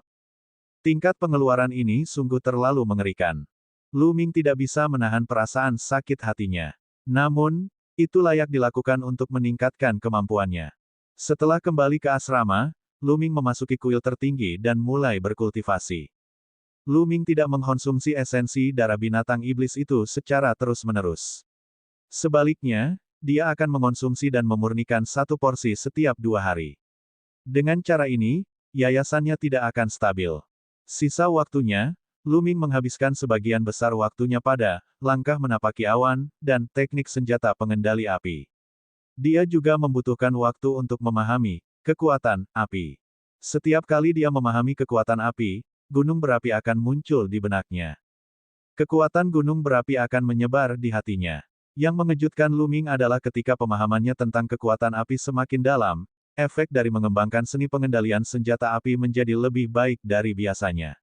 Tingkat pengeluaran ini sungguh terlalu mengerikan. Lu Ming tidak bisa menahan perasaan sakit hatinya. Namun, itu layak dilakukan untuk meningkatkan kemampuannya. Setelah kembali ke asrama, Lu Ming memasuki kuil tertinggi dan mulai berkultivasi. Lu Ming tidak mengkonsumsi esensi darah binatang iblis itu secara terus-menerus. Sebaliknya, dia akan mengonsumsi dan memurnikan satu porsi setiap 2 hari. Dengan cara ini, yayasannya tidak akan stabil. Sisa waktunya, Lu Ming menghabiskan sebagian besar waktunya pada langkah menapaki awan dan teknik senjata pengendali api. Dia juga membutuhkan waktu untuk memahami kekuatan api. Setiap kali dia memahami kekuatan api, gunung berapi akan muncul di benaknya. Kekuatan gunung berapi akan menyebar di hatinya. Yang mengejutkan Lu Ming adalah ketika pemahamannya tentang kekuatan api semakin dalam, efek dari mengembangkan seni pengendalian senjata api menjadi lebih baik dari biasanya.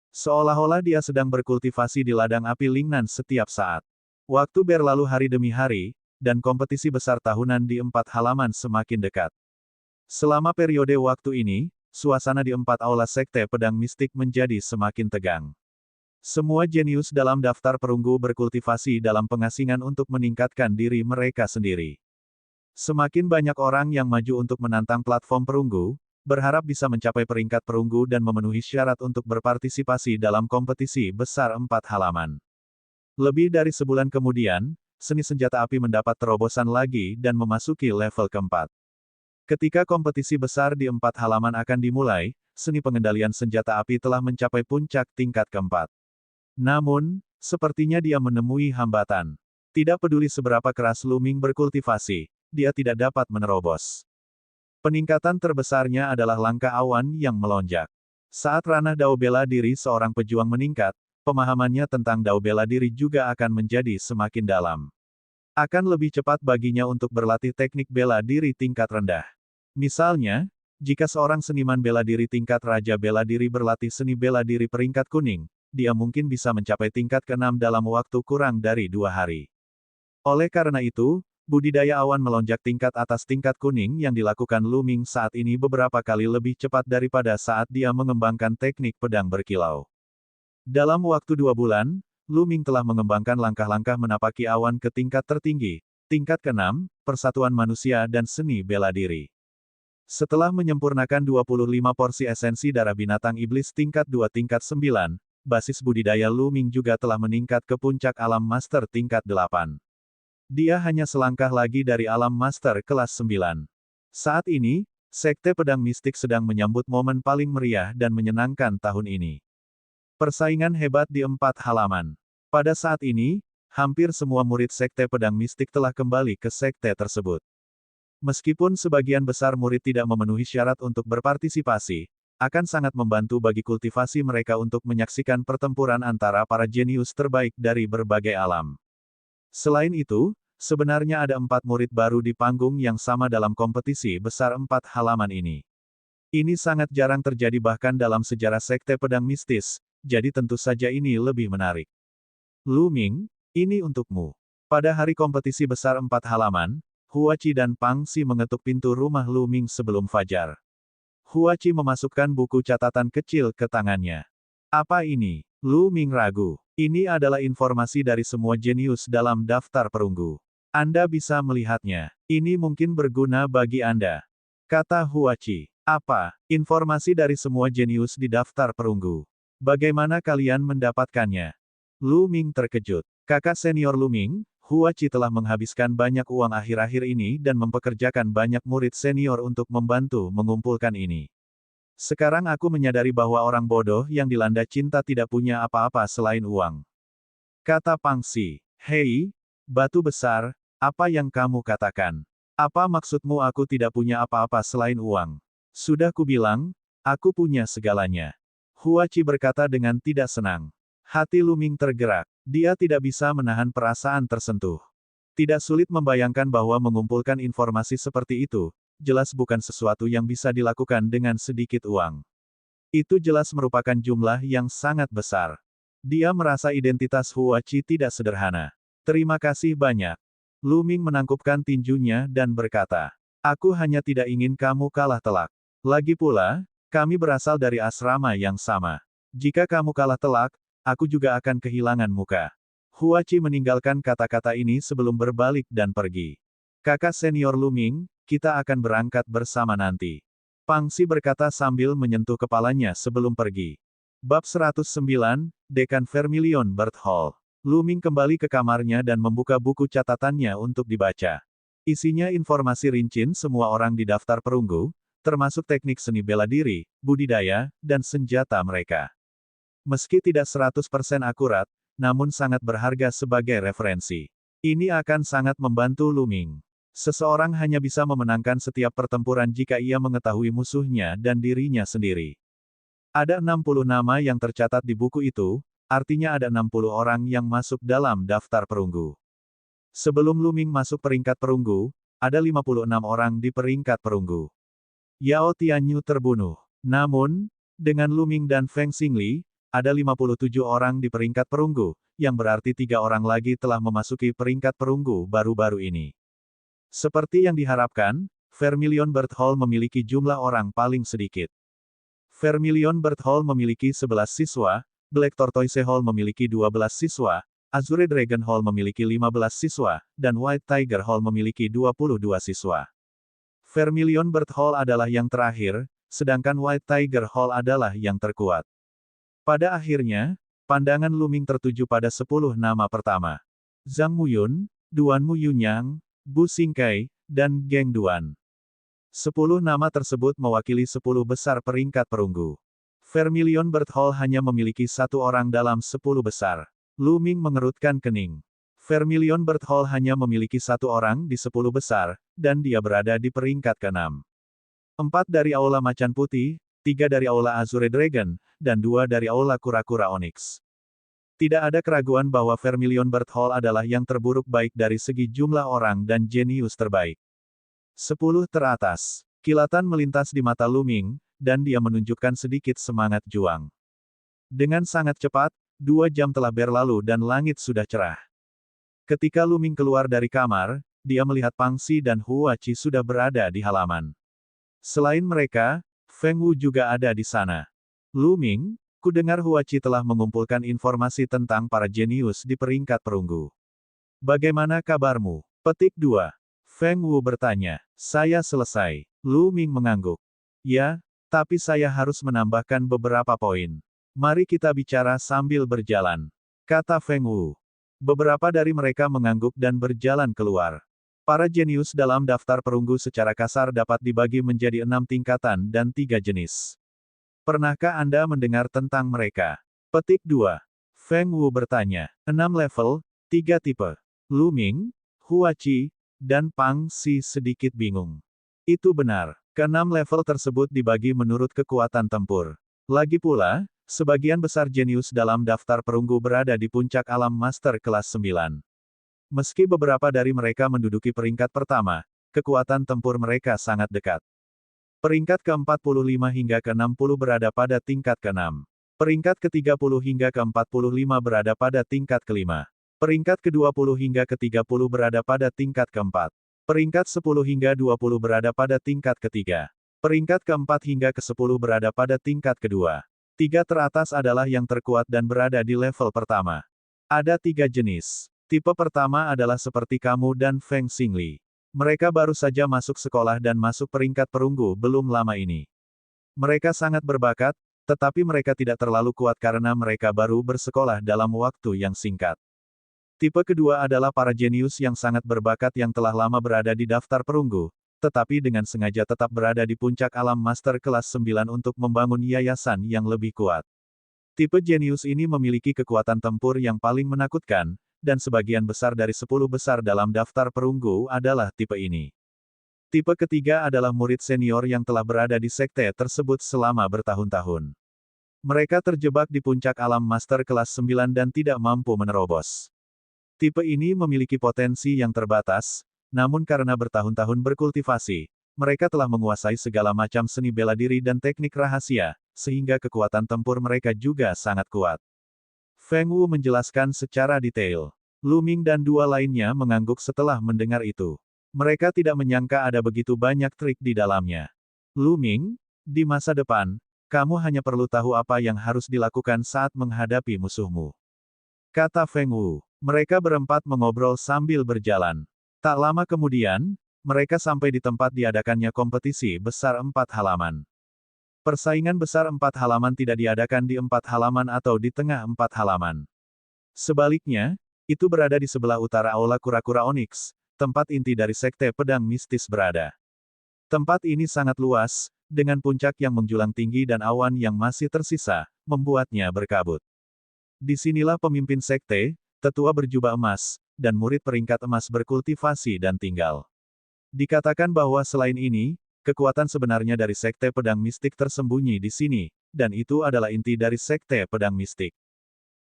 Seolah-olah dia sedang berkultivasi di ladang api Lingnan setiap saat. Waktu berlalu hari demi hari, dan kompetisi besar tahunan di 4 halaman semakin dekat. Selama periode waktu ini, suasana di 4 aula Sekte Pedang Mistik menjadi semakin tegang. Semua jenius dalam daftar perunggu berkultivasi dalam pengasingan untuk meningkatkan diri mereka sendiri. Semakin banyak orang yang maju untuk menantang platform perunggu, berharap bisa mencapai peringkat perunggu dan memenuhi syarat untuk berpartisipasi dalam kompetisi besar 4 halaman. Lebih dari sebulan kemudian, seni senjata api mendapat terobosan lagi dan memasuki level keempat. Ketika kompetisi besar di 4 halaman akan dimulai, seni pengendalian senjata api telah mencapai puncak tingkat keempat. Namun, sepertinya dia menemui hambatan. Tidak peduli seberapa keras Lu Ming berkultivasi, dia tidak dapat menerobos. Peningkatan terbesarnya adalah langkah awan yang melonjak. Saat ranah dao bela diri seorang pejuang meningkat, pemahamannya tentang dao bela diri juga akan menjadi semakin dalam. Akan lebih cepat baginya untuk berlatih teknik bela diri tingkat rendah. Misalnya, jika seorang seniman bela diri tingkat raja bela diri berlatih seni bela diri peringkat kuning, dia mungkin bisa mencapai tingkat ke-6 dalam waktu kurang dari 2 hari. Oleh karena itu, budidaya awan melonjak tingkat atas tingkat kuning yang dilakukan Lu Ming saat ini beberapa kali lebih cepat daripada saat dia mengembangkan teknik pedang berkilau. Dalam waktu 2 bulan, Lu Ming telah mengembangkan langkah-langkah menapaki awan ke tingkat tertinggi, tingkat ke-6, persatuan manusia dan seni bela diri. Setelah menyempurnakan 25 porsi esensi darah binatang iblis tingkat 2 tingkat 9, basis budidaya Lu Ming juga telah meningkat ke puncak alam master tingkat 8. Dia hanya selangkah lagi dari alam master kelas 9. Saat ini, Sekte Pedang Mistik sedang menyambut momen paling meriah dan menyenangkan tahun ini. Persaingan hebat di 4 halaman. Pada saat ini, hampir semua murid Sekte Pedang Mistik telah kembali ke sekte tersebut. Meskipun sebagian besar murid tidak memenuhi syarat untuk berpartisipasi, akan sangat membantu bagi kultivasi mereka untuk menyaksikan pertempuran antara para jenius terbaik dari berbagai alam. Selain itu, sebenarnya ada 4 murid baru di panggung yang sama dalam kompetisi besar 4 halaman ini. Ini sangat jarang terjadi bahkan dalam sejarah Sekte Pedang Mistis, jadi tentu saja ini lebih menarik. Lu Ming, ini untukmu. Pada hari kompetisi besar 4 halaman, Huachi dan Pang Xi mengetuk pintu rumah Lu Ming sebelum fajar. Huachi memasukkan buku catatan kecil ke tangannya. Apa ini? Lu Ming ragu. Ini adalah informasi dari semua jenius dalam daftar perunggu. Anda bisa melihatnya. Ini mungkin berguna bagi Anda. Kata Huachi. Apa? Informasi dari semua jenius di daftar perunggu. Bagaimana kalian mendapatkannya? Lu Ming terkejut. Kakak senior Lu Ming, Huachi telah menghabiskan banyak uang akhir-akhir ini dan mempekerjakan banyak murid senior untuk membantu mengumpulkan ini. Sekarang aku menyadari bahwa orang bodoh yang dilanda cinta tidak punya apa-apa selain uang. Kata Pang Xi. Hei, batu besar, apa yang kamu katakan? Apa maksudmu aku tidak punya apa-apa selain uang? Sudah kubilang, aku punya segalanya. Huachi berkata dengan tidak senang. Hati Lu Ming tergerak. Dia tidak bisa menahan perasaan tersentuh. Tidak sulit membayangkan bahwa mengumpulkan informasi seperti itu, jelas bukan sesuatu yang bisa dilakukan dengan sedikit uang. Itu jelas merupakan jumlah yang sangat besar. Dia merasa identitas Huachi tidak sederhana. Terima kasih banyak. Lu Ming menangkupkan tinjunya dan berkata, aku hanya tidak ingin kamu kalah telak. Lagi pula, kami berasal dari asrama yang sama. Jika kamu kalah telak, aku juga akan kehilangan muka. Huachi meninggalkan kata-kata ini sebelum berbalik dan pergi. Kakak senior Lu Ming, kita akan berangkat bersama nanti. Pang Xi berkata sambil menyentuh kepalanya sebelum pergi. Bab 109, Dekan Vermilion Bird Hall. Lu Ming kembali ke kamarnya dan membuka buku catatannya untuk dibaca. Isinya informasi rincian semua orang di daftar perunggu, termasuk teknik seni bela diri, budidaya, dan senjata mereka. Meski tidak 100% akurat, namun sangat berharga sebagai referensi. Ini akan sangat membantu Lu Ming. Seseorang hanya bisa memenangkan setiap pertempuran jika ia mengetahui musuhnya dan dirinya sendiri. Ada 60 nama yang tercatat di buku itu, artinya ada 60 orang yang masuk dalam daftar perunggu. Sebelum Lu Ming masuk peringkat perunggu, ada 56 orang di peringkat perunggu. Yao Tianyu terbunuh. Namun, dengan Lu Ming dan Feng Xingli, ada 57 orang di peringkat perunggu, yang berarti 3 orang lagi telah memasuki peringkat perunggu baru-baru ini. Seperti yang diharapkan, Vermilion Bird Hall memiliki jumlah orang paling sedikit. Vermilion Bird Hall memiliki 11 siswa, Black Tortoise Hall memiliki 12 siswa, Azure Dragon Hall memiliki 15 siswa, dan White Tiger Hall memiliki 22 siswa. Vermilion Bird Hall adalah yang terakhir, sedangkan White Tiger Hall adalah yang terkuat. Pada akhirnya, pandangan Lu Ming tertuju pada 10 nama pertama. Zhang Muyun, Duan Muyunyang, Bu Xingkai, dan Geng Duan. 10 nama tersebut mewakili 10 besar peringkat perunggu. Vermilion Bird Hall hanya memiliki 1 orang dalam 10 besar. Lu Ming mengerutkan kening. Vermilion Bird Hall hanya memiliki 1 orang di 10 besar, dan dia berada di peringkat ke-6. 4 dari Aula Macan Putih, 3 dari Aula Azure Dragon, dan 2 dari Aula Kura-Kura Onyx. Tidak ada keraguan bahwa Vermilion Bird Hall adalah yang terburuk baik dari segi jumlah orang dan jenius terbaik. 10 teratas. Kilatan melintas di mata Lu Ming, dan dia menunjukkan sedikit semangat juang. Dengan sangat cepat, 2 jam telah berlalu dan langit sudah cerah. Ketika Lu Ming keluar dari kamar, dia melihat Pang Xi dan Huachi sudah berada di halaman. Selain mereka, Feng Wu juga ada di sana. Lu Ming, ku dengar Huachi telah mengumpulkan informasi tentang para jenius di peringkat perunggu. Bagaimana kabarmu? Petik 2. Feng Wu bertanya. Saya selesai. Lu Ming mengangguk. Ya, tapi saya harus menambahkan beberapa poin. Mari kita bicara sambil berjalan, kata Feng Wu. Beberapa dari mereka mengangguk dan berjalan keluar. Para jenius dalam daftar perunggu secara kasar dapat dibagi menjadi 6 tingkatan dan 3 jenis. Pernahkah Anda mendengar tentang mereka? Petik 2. Feng Wu bertanya. 6 level, 3 tipe. Lu Ming, Huachi, dan Pang Xi sedikit bingung. Itu benar. Ke-6 level tersebut dibagi menurut kekuatan tempur. Lagi pula, sebagian besar jenius dalam daftar perunggu berada di puncak alam master kelas 9. Meski beberapa dari mereka menduduki peringkat pertama, kekuatan tempur mereka sangat dekat. Peringkat ke-45 hingga ke-60 berada pada tingkat ke-6. Peringkat ke-30 hingga ke-45 berada pada tingkat ke-5. Peringkat ke-20 hingga ke-30 berada pada tingkat ke-4. Peringkat 10 hingga 20 berada pada tingkat ke-3. Peringkat ke-4 hingga ke-10 berada pada tingkat ke-2. 3 teratas adalah yang terkuat dan berada di level pertama. Ada 3 jenis. Tipe pertama adalah seperti kamu dan Feng Xingli. Mereka baru saja masuk sekolah dan masuk peringkat perunggu belum lama ini. Mereka sangat berbakat, tetapi mereka tidak terlalu kuat karena mereka baru bersekolah dalam waktu yang singkat. Tipe kedua adalah para jenius yang sangat berbakat yang telah lama berada di daftar perunggu, tetapi dengan sengaja tetap berada di puncak alam master kelas 9 untuk membangun yayasan yang lebih kuat. Tipe jenius ini memiliki kekuatan tempur yang paling menakutkan, dan sebagian besar dari 10 besar dalam daftar perunggu adalah tipe ini. Tipe ketiga adalah murid senior yang telah berada di sekte tersebut selama bertahun-tahun. Mereka terjebak di puncak alam master kelas 9 dan tidak mampu menerobos. Tipe ini memiliki potensi yang terbatas, namun karena bertahun-tahun berkultivasi, mereka telah menguasai segala macam seni bela diri dan teknik rahasia, sehingga kekuatan tempur mereka juga sangat kuat. Feng Wu menjelaskan secara detail. Lu Ming dan dua lainnya mengangguk setelah mendengar itu. Mereka tidak menyangka ada begitu banyak trik di dalamnya. Lu Ming, di masa depan, kamu hanya perlu tahu apa yang harus dilakukan saat menghadapi musuhmu. Kata Feng Wu. Mereka berempat mengobrol sambil berjalan. Tak lama kemudian, mereka sampai di tempat diadakannya kompetisi besar 4 halaman. Persaingan besar 4 halaman tidak diadakan di 4 halaman atau di tengah 4 halaman. Sebaliknya, itu berada di sebelah utara Aula Kura-Kura Onyx, tempat inti dari Sekte Pedang Mistis berada. Tempat ini sangat luas, dengan puncak yang menjulang tinggi dan awan yang masih tersisa, membuatnya berkabut. Disinilah pemimpin sekte, tetua berjubah emas, dan murid peringkat emas berkultivasi dan tinggal. Dikatakan bahwa selain ini, kekuatan sebenarnya dari Sekte Pedang Mistik tersembunyi di sini, dan itu adalah inti dari Sekte Pedang Mistik.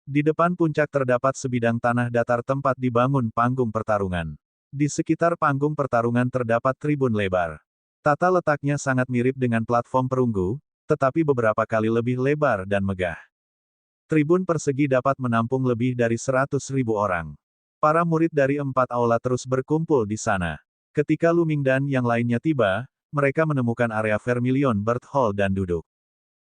Di depan puncak terdapat sebidang tanah datar tempat dibangun panggung pertarungan. Di sekitar panggung pertarungan terdapat tribun lebar. Tata letaknya sangat mirip dengan platform perunggu, tetapi beberapa kali lebih lebar dan megah. Tribun persegi dapat menampung lebih dari 100.000 orang. Para murid dari 4 aula terus berkumpul di sana. Ketika Lu Ming dan yang lainnya tiba, mereka menemukan area Vermilion Bird Hall dan duduk.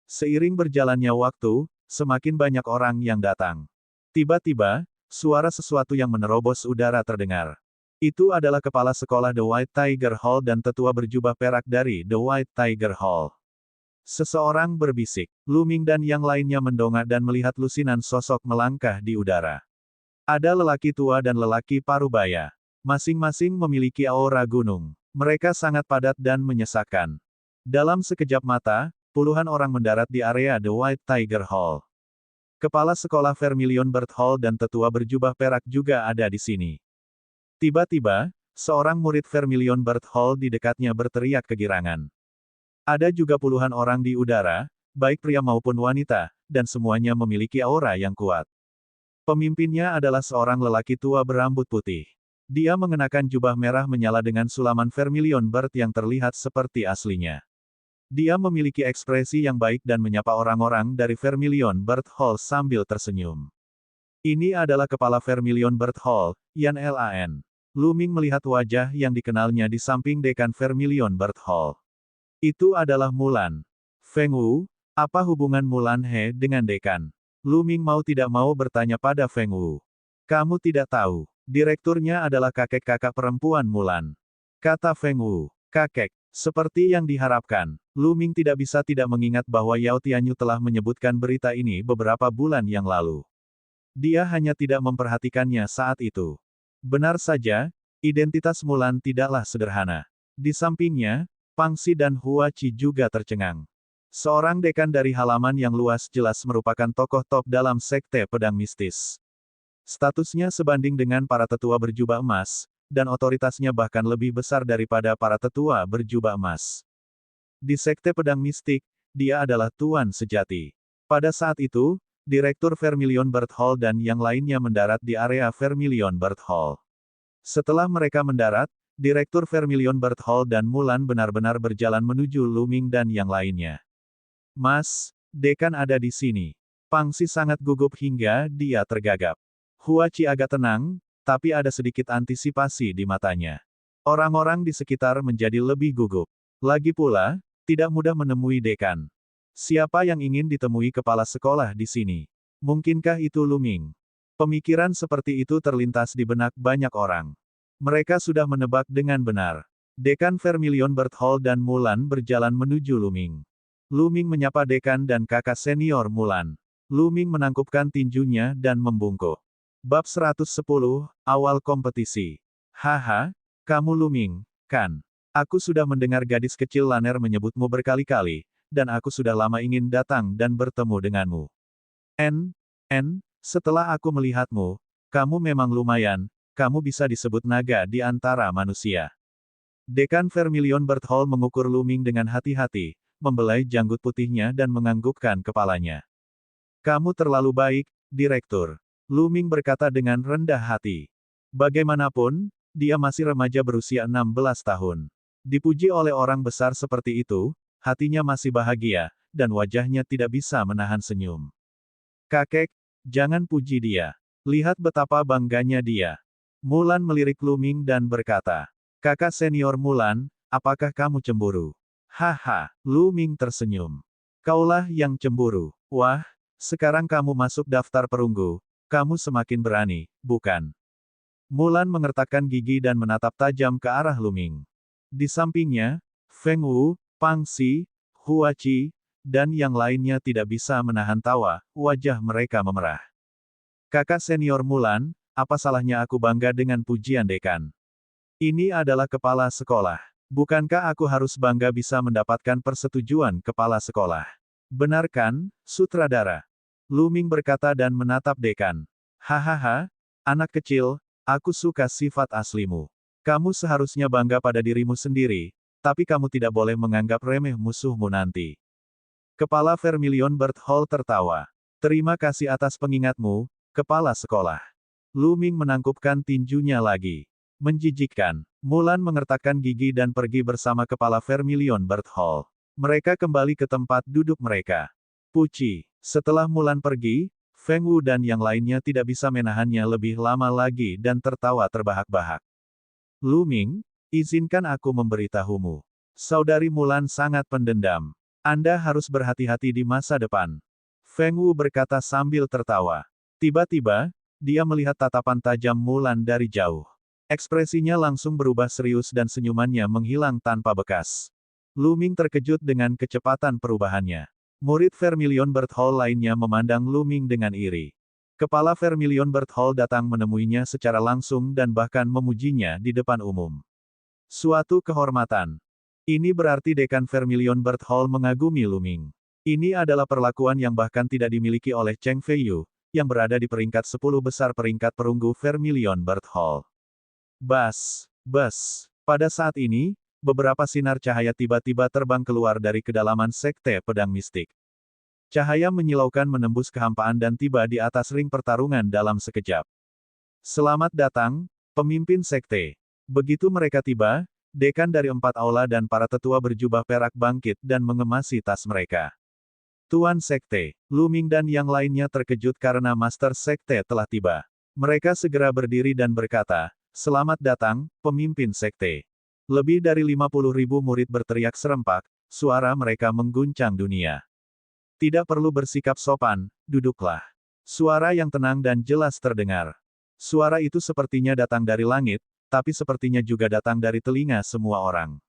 Seiring berjalannya waktu, semakin banyak orang yang datang. Tiba-tiba, suara sesuatu yang menerobos udara terdengar. Itu adalah kepala sekolah The White Tiger Hall dan tetua berjubah perak dari The White Tiger Hall. Seseorang berbisik. Lu Ming dan yang lainnya mendongak dan melihat lusinan sosok melangkah di udara. Ada lelaki tua dan lelaki parubaya. Masing-masing memiliki aura gunung. Mereka sangat padat dan menyesakkan. Dalam sekejap mata, puluhan orang mendarat di area The White Tiger Hall. Kepala sekolah Vermilion Bird Hall dan tetua berjubah perak juga ada di sini. Tiba-tiba, seorang murid Vermilion Bird Hall di dekatnya berteriak kegirangan. Ada juga puluhan orang di udara, baik pria maupun wanita, dan semuanya memiliki aura yang kuat. Pemimpinnya adalah seorang lelaki tua berambut putih. Dia mengenakan jubah merah menyala dengan sulaman Vermilion Bird yang terlihat seperti aslinya. Dia memiliki ekspresi yang baik dan menyapa orang-orang dari Vermilion Bird Hall sambil tersenyum. Ini adalah kepala Vermilion Bird Hall, Yan Lan. Lu Ming melihat wajah yang dikenalnya di samping dekan Vermilion Bird Hall. Itu adalah Mulan. Feng Wu, apa hubungan Mulan He dengan dekan? Lu Ming mau tidak mau bertanya pada Feng Wu. Kamu tidak tahu. Direkturnya adalah kakek kakak perempuan Mulan. Kata Feng Wu. Kakek. Seperti yang diharapkan, Lu Ming tidak bisa tidak mengingat bahwa Yao Tianyu telah menyebutkan berita ini beberapa bulan yang lalu. Dia hanya tidak memperhatikannya saat itu. Benar saja, identitas Mulan tidaklah sederhana. Di sampingnya, Pang Xi dan Hua Qi juga tercengang. Seorang dekan dari halaman yang luas jelas merupakan tokoh top dalam Sekte Pedang Mistis. Statusnya sebanding dengan para tetua berjubah emas, dan otoritasnya bahkan lebih besar daripada para tetua berjubah emas. Di Sekte Pedang Mistik, dia adalah tuan sejati. Pada saat itu, Direktur Vermilion Bird Hall dan yang lainnya mendarat di area Vermilion Bird Hall. Setelah mereka mendarat, Direktur Vermilion Bird Hall dan Mulan benar-benar berjalan menuju Lu Ming dan yang lainnya. Mas, dekan ada di sini. Pang Xi sangat gugup hingga dia tergagap. Hua Qi agak tenang, tapi ada sedikit antisipasi di matanya. Orang-orang di sekitar menjadi lebih gugup. Lagi pula, tidak mudah menemui dekan. Siapa yang ingin ditemui kepala sekolah di sini? Mungkinkah itu Lu Ming? Pemikiran seperti itu terlintas di benak banyak orang. Mereka sudah menebak dengan benar. Dekan Vermilion Bird Hall dan Mulan berjalan menuju Lu Ming. Lu Ming menyapa dekan dan kakak senior Mulan. Lu Ming menangkupkan tinjunya dan membungkuk. Bab 110, Awal Kompetisi. Haha, kamu Lu Ming, kan? Aku sudah mendengar gadis kecil Laner menyebutmu berkali-kali, dan aku sudah lama ingin datang dan bertemu denganmu. Setelah aku melihatmu, kamu memang lumayan, kamu bisa disebut naga di antara manusia. Dekan Vermilion Bird Hall mengukur Lu Ming dengan hati-hati, membelai janggut putihnya dan menganggukkan kepalanya. Kamu terlalu baik, Direktur. Lu Ming berkata dengan rendah hati. Bagaimanapun, dia masih remaja berusia 16 tahun. Dipuji oleh orang besar seperti itu, hatinya masih bahagia, dan wajahnya tidak bisa menahan senyum. Kakek, Jangan puji dia. Lihat betapa bangganya dia. Mulan melirik Lu Ming dan berkata, "Kakak senior Mulan, apakah kamu cemburu?" Haha, Lu Ming tersenyum. "Kaulah yang cemburu. Wah, sekarang kamu masuk daftar perunggu. Kamu semakin berani, bukan?" Mulan mengertakkan gigi dan menatap tajam ke arah Lu Ming. Di sampingnya, Feng Wu, Pang Xi, Hua Qi, dan yang lainnya tidak bisa menahan tawa, wajah mereka memerah. "Kakak senior Mulan, apa salahnya aku bangga dengan pujian dekan? Ini adalah kepala sekolah. Bukankah aku harus bangga bisa mendapatkan persetujuan kepala sekolah? Benar kan, sutradara?" Lu Ming berkata dan menatap dekan. "Hahaha, anak kecil, aku suka sifat aslimu. Kamu seharusnya bangga pada dirimu sendiri, tapi kamu tidak boleh menganggap remeh musuhmu nanti." Kepala Vermilion Bird Hall tertawa. "Terima kasih atas pengingatmu, kepala sekolah." Lu Ming menangkupkan tinjunya lagi. Menjijikkan. Mulan mengertakkan gigi dan pergi bersama kepala Vermilion Bird Hall. Mereka kembali ke tempat duduk mereka. Puci. Setelah Mulan pergi, Feng Wu dan yang lainnya tidak bisa menahannya lebih lama lagi dan tertawa terbahak-bahak. "Lu Ming, izinkan aku memberitahumu. Saudari Mulan sangat pendendam. Anda harus berhati-hati di masa depan." Feng Wu berkata sambil tertawa. Tiba-tiba, dia melihat tatapan tajam Mulan dari jauh. Ekspresinya langsung berubah serius dan senyumannya menghilang tanpa bekas. Lu Ming terkejut dengan kecepatan perubahannya. Murid Vermilion Bird Hall lainnya memandang Lu Ming dengan iri. Kepala Vermilion Bird Hall datang menemuinya secara langsung dan bahkan memujinya di depan umum. Suatu kehormatan. Ini berarti dekan Vermilion Bird Hall mengagumi Lu Ming. Ini adalah perlakuan yang bahkan tidak dimiliki oleh Cheng Feiyu, yang berada di peringkat 10 besar peringkat perunggu Vermilion Bird Hall. Bas. Pada saat ini, beberapa sinar cahaya tiba-tiba terbang keluar dari kedalaman sekte pedang mistik. Cahaya menyilaukan menembus kehampaan dan tiba di atas ring pertarungan dalam sekejap. "Selamat datang, pemimpin sekte." Begitu mereka tiba, dekan dari 4 aula dan para tetua berjubah perak bangkit dan mengemasi tas mereka. Tuan Sekte, Lu Ming dan yang lainnya terkejut karena Master Sekte telah tiba. Mereka segera berdiri dan berkata, "Selamat datang, pemimpin Sekte." Lebih dari 50.000 murid berteriak serempak, suara mereka mengguncang dunia. "Tidak perlu bersikap sopan, duduklah." Suara yang tenang dan jelas terdengar. Suara itu sepertinya datang dari langit, tapi sepertinya juga datang dari telinga semua orang.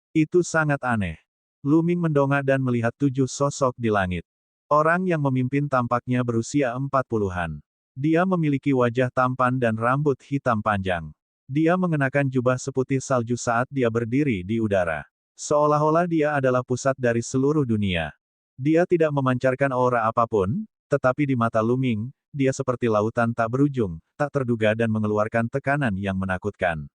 Itu sangat aneh. Lu Ming mendongak dan melihat 7 sosok di langit. Orang yang memimpin tampaknya berusia 40-an. Dia memiliki wajah tampan dan rambut hitam panjang. Dia mengenakan jubah seputih salju saat dia berdiri di udara. Seolah-olah dia adalah pusat dari seluruh dunia. Dia tidak memancarkan aura apapun, tetapi di mata Lu Ming, dia seperti lautan tak berujung, tak terduga dan mengeluarkan tekanan yang menakutkan.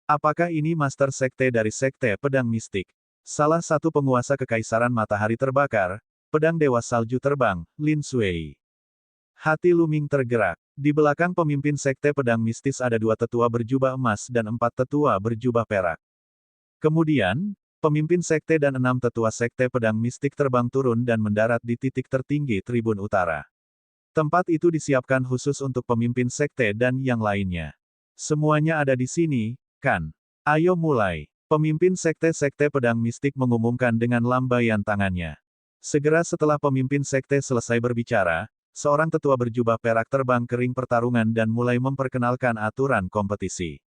Apakah ini Master Sekte dari Sekte Pedang Mistik? Salah satu penguasa Kekaisaran Matahari Terbakar, Pedang Dewa Salju Terbang, Lin Sui. Hati Lu Ming tergerak. Di belakang pemimpin Sekte Pedang Mistis ada 2 tetua berjubah emas dan 4 tetua berjubah perak. Kemudian, pemimpin Sekte dan 6 tetua Sekte Pedang Mistik terbang turun dan mendarat di titik tertinggi Tribun Utara. Tempat itu disiapkan khusus untuk pemimpin Sekte dan yang lainnya. "Semuanya ada di sini, kan? Ayo mulai." Pemimpin Sekte-Sekte Pedang Mistik mengumumkan dengan lambaian tangannya. Segera setelah pemimpin Sekte selesai berbicara, seorang tetua berjubah perak terbang ke ring pertarungan dan mulai memperkenalkan aturan kompetisi.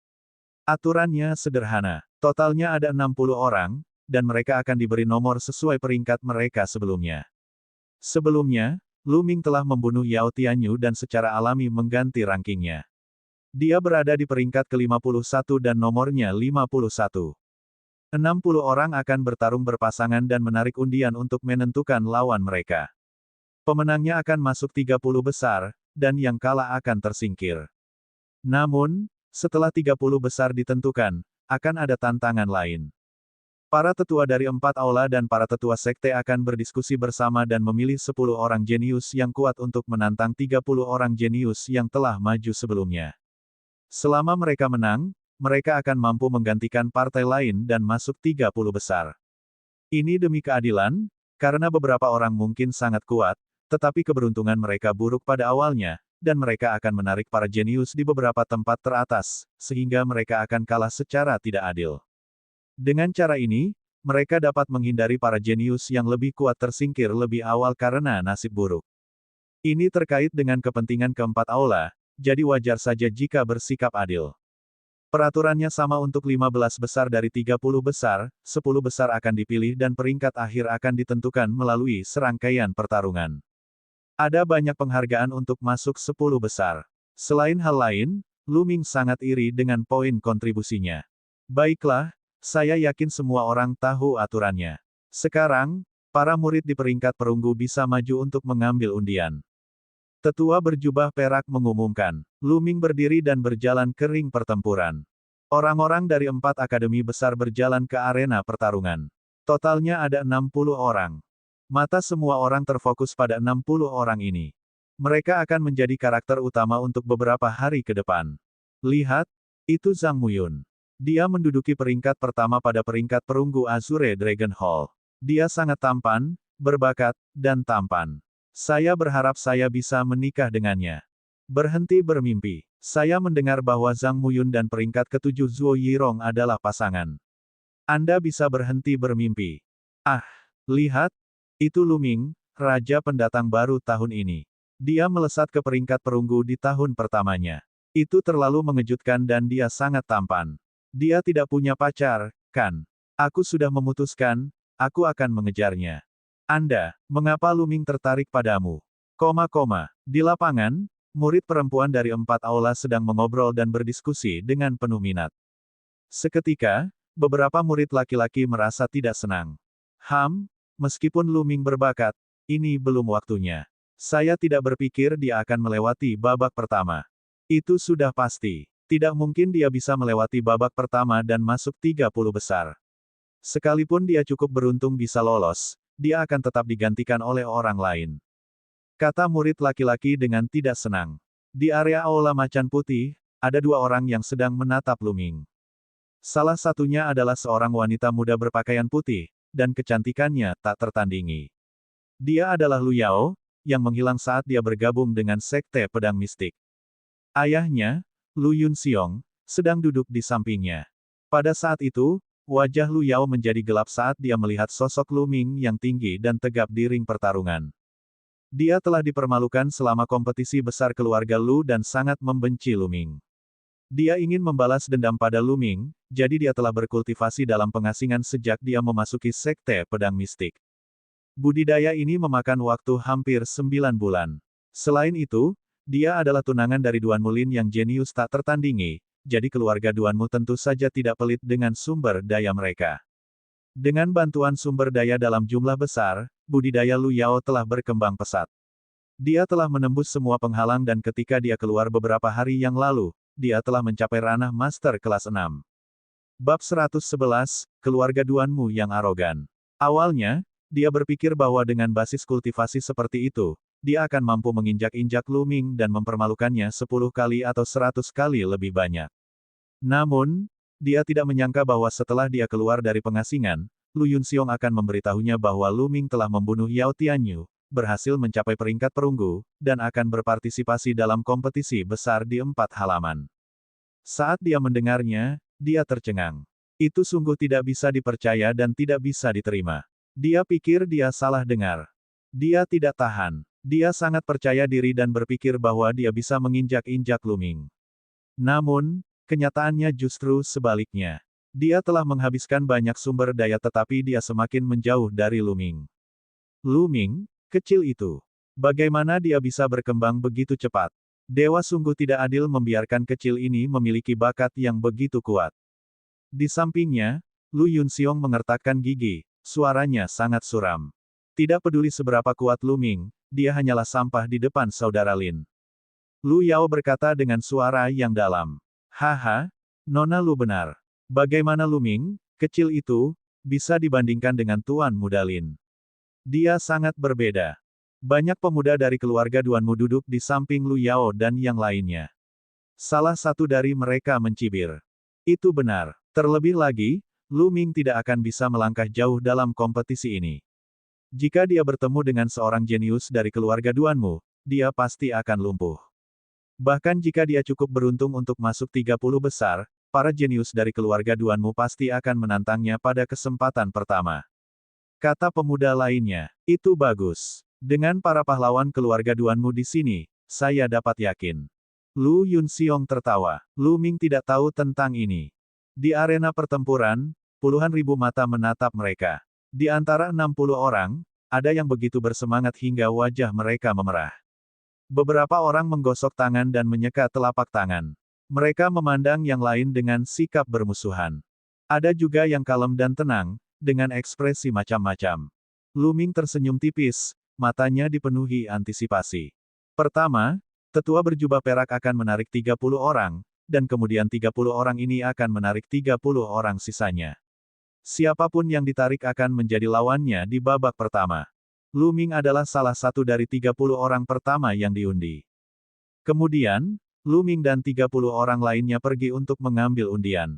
Aturannya sederhana. Totalnya ada 60 orang, dan mereka akan diberi nomor sesuai peringkat mereka sebelumnya. Sebelumnya, Lu Ming telah membunuh Yao Tianyu dan secara alami mengganti rankingnya. Dia berada di peringkat ke-51 dan nomornya 51. 60 orang akan bertarung berpasangan dan menarik undian untuk menentukan lawan mereka. Pemenangnya akan masuk 30 besar, dan yang kalah akan tersingkir. Namun, setelah 30 besar ditentukan, akan ada tantangan lain. Para tetua dari 4 aula dan para tetua sekte akan berdiskusi bersama dan memilih 10 orang jenius yang kuat untuk menantang 30 orang jenius yang telah maju sebelumnya. Selama mereka menang, mereka akan mampu menggantikan partai lain dan masuk 30 besar. Ini demi keadilan, karena beberapa orang mungkin sangat kuat, Tetapi keberuntungan mereka buruk pada awalnya, dan mereka akan menarik para jenius di beberapa tempat teratas, sehingga mereka akan kalah secara tidak adil. Dengan cara ini, mereka dapat menghindari para jenius yang lebih kuat tersingkir lebih awal karena nasib buruk. Ini terkait dengan kepentingan keempat aula, jadi wajar saja jika bersikap adil. Peraturannya sama untuk 15 besar dari 30 besar, 10 besar akan dipilih dan peringkat akhir akan ditentukan melalui serangkaian pertarungan. Ada banyak penghargaan untuk masuk 10 besar. Selain hal lain, Lu Ming sangat iri dengan poin kontribusinya. Baiklah, saya yakin semua orang tahu aturannya. Sekarang, para murid di peringkat perunggu bisa maju untuk mengambil undian. Tetua berjubah perak mengumumkan. Lu Ming berdiri dan berjalan ke ring pertempuran. Orang-orang dari 4 akademi besar berjalan ke arena pertarungan. Totalnya ada 60 orang. Mata semua orang terfokus pada 60 orang ini. Mereka akan menjadi karakter utama untuk beberapa hari ke depan. Lihat, itu Zhang Muyun. Dia menduduki peringkat pertama pada peringkat perunggu Azure Dragon Hall. Dia sangat tampan, berbakat, dan tampan. Saya berharap saya bisa menikah dengannya. Berhenti bermimpi. Saya mendengar bahwa Zhang Muyun dan peringkat ke-7 Zhuo Yirong adalah pasangan. Anda bisa berhenti bermimpi. Ah, lihat. Itu Lu Ming, raja pendatang baru tahun ini. Dia melesat ke peringkat perunggu di tahun pertamanya. Itu terlalu mengejutkan dan dia sangat tampan. Dia tidak punya pacar, kan? Aku sudah memutuskan, aku akan mengejarnya. Anda, mengapa Lu Ming tertarik padamu? Di lapangan, murid perempuan dari 4 aula sedang mengobrol dan berdiskusi dengan penuh minat. Seketika, beberapa murid laki-laki merasa tidak senang. Meskipun Lu Ming berbakat, ini belum waktunya. Saya tidak berpikir dia akan melewati babak pertama. Itu sudah pasti. Tidak mungkin dia bisa melewati babak pertama dan masuk 30 besar. Sekalipun dia cukup beruntung bisa lolos, dia akan tetap digantikan oleh orang lain. Kata murid laki-laki dengan tidak senang. Di area aula macan putih, ada 2 orang yang sedang menatap Lu Ming. Salah satunya adalah seorang wanita muda berpakaian putih, dan kecantikannya tak tertandingi. Dia adalah Lu Yao, yang menghilang saat dia bergabung dengan Sekte Pedang Mistik. Ayahnya, Lu Yunxiong, sedang duduk di sampingnya. Pada saat itu, wajah Lu Yao menjadi gelap saat dia melihat sosok Lu Ming yang tinggi dan tegap di ring pertarungan. Dia telah dipermalukan selama kompetisi besar keluarga Lu dan sangat membenci Lu Ming. Dia ingin membalas dendam pada Lu Ming, jadi dia telah berkultivasi dalam pengasingan sejak dia memasuki Sekte Pedang Mistik. Budidaya ini memakan waktu hampir 9 bulan. Selain itu, dia adalah tunangan dari Duan Mulin yang jenius tak tertandingi, jadi keluarga Duanmu tentu saja tidak pelit dengan sumber daya mereka. Dengan bantuan sumber daya dalam jumlah besar, budidaya Lu Yao telah berkembang pesat. Dia telah menembus semua penghalang dan ketika dia keluar beberapa hari yang lalu, dia telah mencapai ranah Master kelas 6. Bab 111, Keluarga Duanmu yang arogan. Awalnya, dia berpikir bahwa dengan basis kultivasi seperti itu, dia akan mampu menginjak-injak Lu Ming dan mempermalukannya 10 kali atau 100 kali lebih banyak. Namun, dia tidak menyangka bahwa setelah dia keluar dari pengasingan, Lu Yunxiong akan memberitahunya bahwa Lu Ming telah membunuh Yao Tianyu, berhasil mencapai peringkat perunggu, dan akan berpartisipasi dalam kompetisi besar di 4 halaman. Saat dia mendengarnya, dia tercengang. Itu sungguh tidak bisa dipercaya dan tidak bisa diterima. Dia pikir dia salah dengar. Dia tidak tahan. Dia sangat percaya diri dan berpikir bahwa dia bisa menginjak-injak Lu Ming. Namun, kenyataannya justru sebaliknya. Dia telah menghabiskan banyak sumber daya tetapi dia semakin menjauh dari Lu Ming. Lu Ming, kecil itu. Bagaimana dia bisa berkembang begitu cepat? Dewa sungguh tidak adil membiarkan kecil ini memiliki bakat yang begitu kuat. Di sampingnya, Lu Yunxiong mengertakkan gigi, suaranya sangat suram. Tidak peduli seberapa kuat Lu Ming, dia hanyalah sampah di depan saudara Lin. Lu Yao berkata dengan suara yang dalam. Haha, Nona Lu benar. Bagaimana Lu Ming, kecil itu, bisa dibandingkan dengan Tuan Muda Lin? Dia sangat berbeda. Banyak pemuda dari keluarga Duanmu duduk di samping Lu Yao dan yang lainnya. Salah satu dari mereka mencibir. Itu benar. Terlebih lagi, Lu Ming tidak akan bisa melangkah jauh dalam kompetisi ini. Jika dia bertemu dengan seorang jenius dari keluarga Duanmu, dia pasti akan lumpuh. Bahkan jika dia cukup beruntung untuk masuk 30 besar, para jenius dari keluarga Duanmu pasti akan menantangnya pada kesempatan pertama. Kata pemuda lainnya, itu bagus. Dengan para pahlawan keluarga Duanmu di sini, saya dapat yakin. Lu Yunxiong tertawa. Lu Ming tidak tahu tentang ini. Di arena pertempuran, puluhan ribu mata menatap mereka. Di antara 60 orang, ada yang begitu bersemangat hingga wajah mereka memerah. Beberapa orang menggosok tangan dan menyeka telapak tangan. Mereka memandang yang lain dengan sikap bermusuhan. Ada juga yang kalem dan tenang, dengan ekspresi macam-macam. Lu Ming tersenyum tipis, matanya dipenuhi antisipasi. Pertama, tetua berjubah perak akan menarik 30 orang, dan kemudian 30 orang ini akan menarik 30 orang sisanya. Siapapun yang ditarik akan menjadi lawannya di babak pertama. Lu Ming adalah salah satu dari 30 orang pertama yang diundi. Kemudian, Lu Ming dan 30 orang lainnya pergi untuk mengambil undian.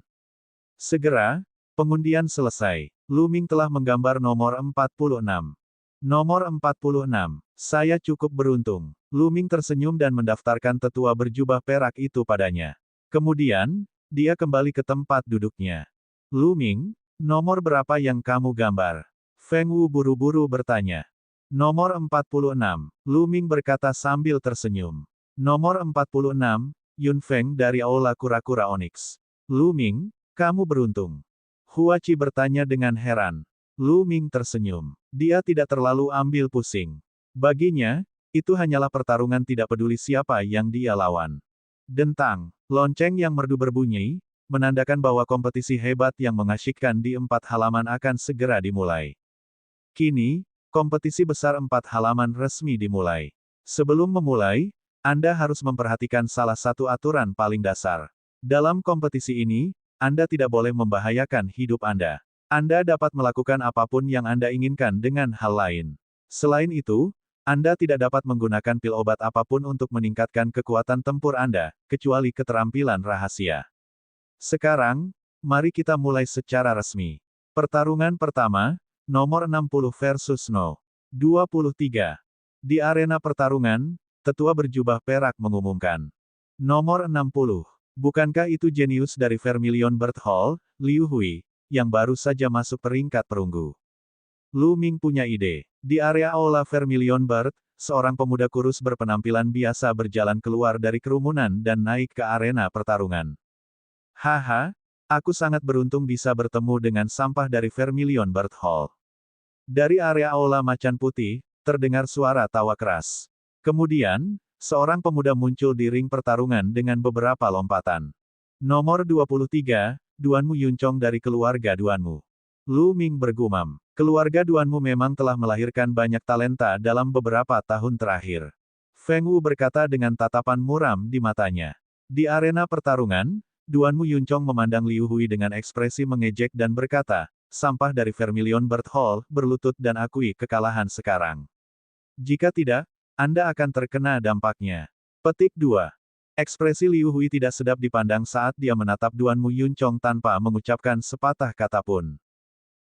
Segera, pengundian selesai. Lu Ming telah menggambar nomor 46. Nomor 46. Saya cukup beruntung. Lu Ming tersenyum dan mendaftarkan tetua berjubah perak itu padanya. Kemudian, dia kembali ke tempat duduknya. Lu Ming, nomor berapa yang kamu gambar? Feng Wu buru-buru bertanya. Nomor 46. Lu Ming berkata sambil tersenyum. Nomor 46, Yun Feng dari Aula Kura-Kura Onyx. Lu Ming, kamu beruntung. Hua Qi bertanya dengan heran. Lu Ming tersenyum. Dia tidak terlalu ambil pusing. Baginya, itu hanyalah pertarungan tidak peduli siapa yang dia lawan. Dentang, lonceng yang merdu berbunyi, menandakan bahwa kompetisi hebat yang mengasyikkan di 4 halaman akan segera dimulai. Kini, kompetisi besar 4 halaman resmi dimulai. Sebelum memulai, Anda harus memperhatikan salah satu aturan paling dasar. Dalam kompetisi ini, Anda tidak boleh membahayakan hidup Anda. Anda dapat melakukan apapun yang Anda inginkan dengan hal lain. Selain itu, Anda tidak dapat menggunakan pil obat apapun untuk meningkatkan kekuatan tempur Anda, kecuali keterampilan rahasia. Sekarang, mari kita mulai secara resmi. Pertarungan pertama, nomor 60 versus No. 23. Di arena pertarungan, tetua berjubah perak mengumumkan. Nomor 60. Bukankah itu jenius dari Vermilion Bird Hall, Liu Hui, yang baru saja masuk peringkat perunggu? Lu Ming punya ide. Di area Aula Vermilion Bird, seorang pemuda kurus berpenampilan biasa berjalan keluar dari kerumunan dan naik ke arena pertarungan. Haha, aku sangat beruntung bisa bertemu dengan sampah dari Vermilion Bird Hall. Dari area Aula Macan Putih, terdengar suara tawa keras. Kemudian, seorang pemuda muncul di ring pertarungan dengan beberapa lompatan. Nomor 23, Duanmu Yuncong dari keluarga Duanmu. Lu Ming bergumam. Keluarga Duanmu memang telah melahirkan banyak talenta dalam beberapa tahun terakhir. Feng Wu berkata dengan tatapan muram di matanya. Di arena pertarungan, Duanmu Yuncong memandang Liu Hui dengan ekspresi mengejek dan berkata, sampah dari Vermilion Bird Hall, berlutut dan akui kekalahan sekarang. Jika tidak, Anda akan terkena dampaknya. Petik 2. Ekspresi Liu Hui tidak sedap dipandang saat dia menatap Duanmu Yuncong tanpa mengucapkan sepatah kata pun.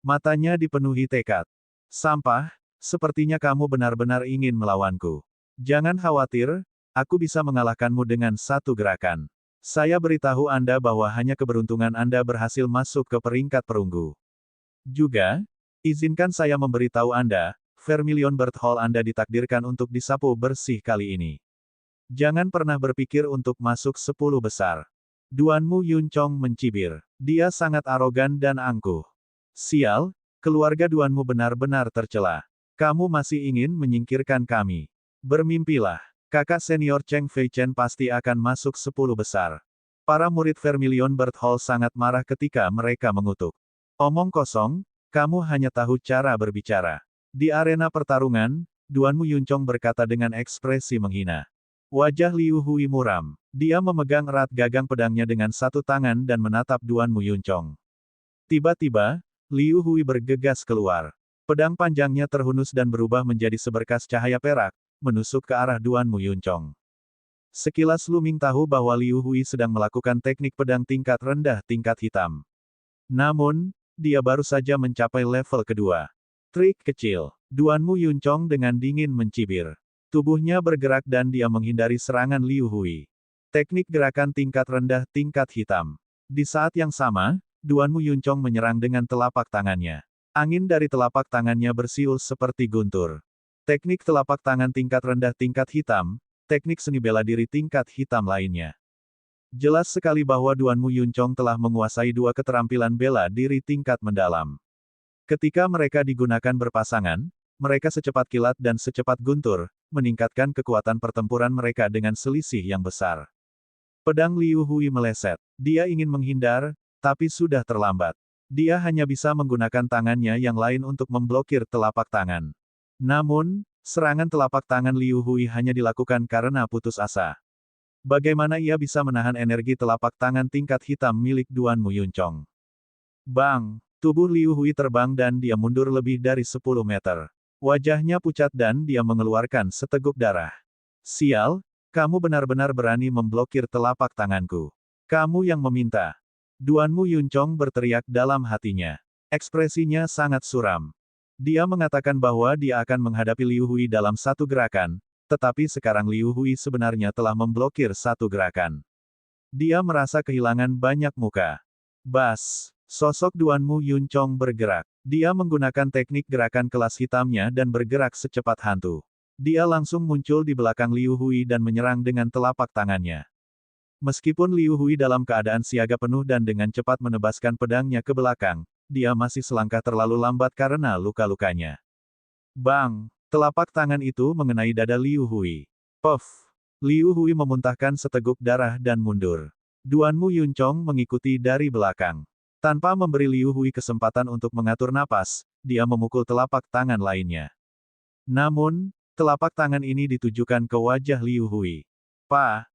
Matanya dipenuhi tekad. Sampah, sepertinya kamu benar-benar ingin melawanku. Jangan khawatir, aku bisa mengalahkanmu dengan satu gerakan. Saya beritahu Anda bahwa hanya keberuntungan Anda berhasil masuk ke peringkat perunggu. Juga, izinkan saya memberitahu Anda, Vermilion Bird Hall Anda ditakdirkan untuk disapu bersih kali ini. Jangan pernah berpikir untuk masuk 10 besar. Duanmu Yuncong mencibir. Dia sangat arogan dan angkuh. Sial, keluarga Duanmu benar-benar tercela. Kamu masih ingin menyingkirkan kami. Bermimpilah. Kakak senior Cheng Fei Chen pasti akan masuk 10 besar. Para murid Vermilion Bird Hall sangat marah ketika mereka mengutuk. Omong kosong, kamu hanya tahu cara berbicara. Di arena pertarungan, Duanmu Yuncong berkata dengan ekspresi menghina. Wajah Liu Hui muram. Dia memegang erat gagang pedangnya dengan satu tangan dan menatap Duanmu Yuncong. Tiba-tiba, Liu Hui bergegas keluar. Pedang panjangnya terhunus dan berubah menjadi seberkas cahaya perak, menusuk ke arah Duanmu Yuncong. Sekilas Lu Ming tahu bahwa Liu Hui sedang melakukan teknik pedang tingkat rendah tingkat hitam. Namun, dia baru saja mencapai level kedua. Trik kecil. Duanmu Yuncong dengan dingin mencibir. Tubuhnya bergerak dan dia menghindari serangan Liu Hui. Teknik gerakan tingkat rendah tingkat hitam. Di saat yang sama, Duanmu Yuncong menyerang dengan telapak tangannya. Angin dari telapak tangannya bersiul seperti guntur. Teknik telapak tangan tingkat rendah tingkat hitam, teknik seni bela diri tingkat hitam lainnya. Jelas sekali bahwa Duanmu Yuncong telah menguasai dua keterampilan bela diri tingkat mendalam. Ketika mereka digunakan berpasangan, mereka secepat kilat dan secepat guntur, meningkatkan kekuatan pertempuran mereka dengan selisih yang besar. Pedang Liu Hui meleset. Dia ingin menghindar, tapi sudah terlambat. Dia hanya bisa menggunakan tangannya yang lain untuk memblokir telapak tangan. Namun, serangan telapak tangan Liu Hui hanya dilakukan karena putus asa. Bagaimana ia bisa menahan energi telapak tangan tingkat hitam milik Duanmu Yuncong? Bang! Tubuh Liu Hui terbang dan dia mundur lebih dari 10 meter. Wajahnya pucat dan dia mengeluarkan seteguk darah. Sial, kamu benar-benar berani memblokir telapak tanganku. Kamu yang meminta. Duanmu Yuncong berteriak dalam hatinya. Ekspresinya sangat suram. Dia mengatakan bahwa dia akan menghadapi Liu Hui dalam satu gerakan, tetapi sekarang Liu Hui sebenarnya telah memblokir satu gerakan. Dia merasa kehilangan banyak muka. Bas! Sosok Duanmu Yuncong bergerak. Dia menggunakan teknik gerakan kelas hitamnya dan bergerak secepat hantu. Dia langsung muncul di belakang Liu Hui dan menyerang dengan telapak tangannya. Meskipun Liu Hui dalam keadaan siaga penuh dan dengan cepat menebaskan pedangnya ke belakang, dia masih selangkah terlalu lambat karena luka-lukanya. Bang! Telapak tangan itu mengenai dada Liu Hui. Puff! Liu Hui memuntahkan seteguk darah dan mundur. Duanmu Yuncong mengikuti dari belakang. Tanpa memberi Liu Hui kesempatan untuk mengatur napas, dia memukul telapak tangan lainnya. Namun, telapak tangan ini ditujukan ke wajah Liu Hui.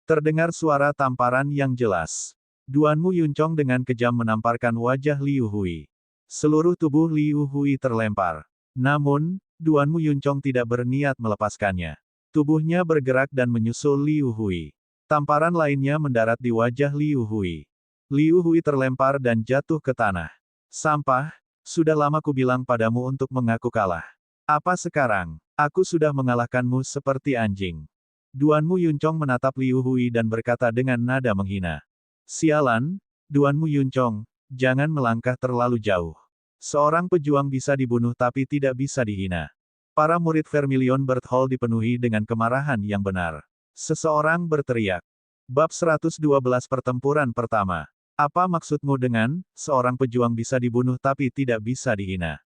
Terdengar suara tamparan yang jelas. Duanmu Yuncong dengan kejam menamparkan wajah Liu Hui. Seluruh tubuh Liu Hui terlempar. Namun, Duanmu Yuncong tidak berniat melepaskannya. Tubuhnya bergerak dan menyusul Liu Hui. Tamparan lainnya mendarat di wajah Liu Hui. Liu Hui terlempar dan jatuh ke tanah. Sampah, sudah lama ku bilang padamu untuk mengaku kalah. Apa sekarang? Aku sudah mengalahkanmu seperti anjing. Duanmu Yuncong menatap Liu Hui dan berkata dengan nada menghina. Sialan, Duanmu Yuncong, jangan melangkah terlalu jauh. Seorang pejuang bisa dibunuh tapi tidak bisa dihina. Para murid Vermilion Bird Hall dipenuhi dengan kemarahan yang benar. Seseorang berteriak. Bab 112 Pertempuran Pertama. Apa maksudmu dengan, seorang pejuang bisa dibunuh tapi tidak bisa dihina?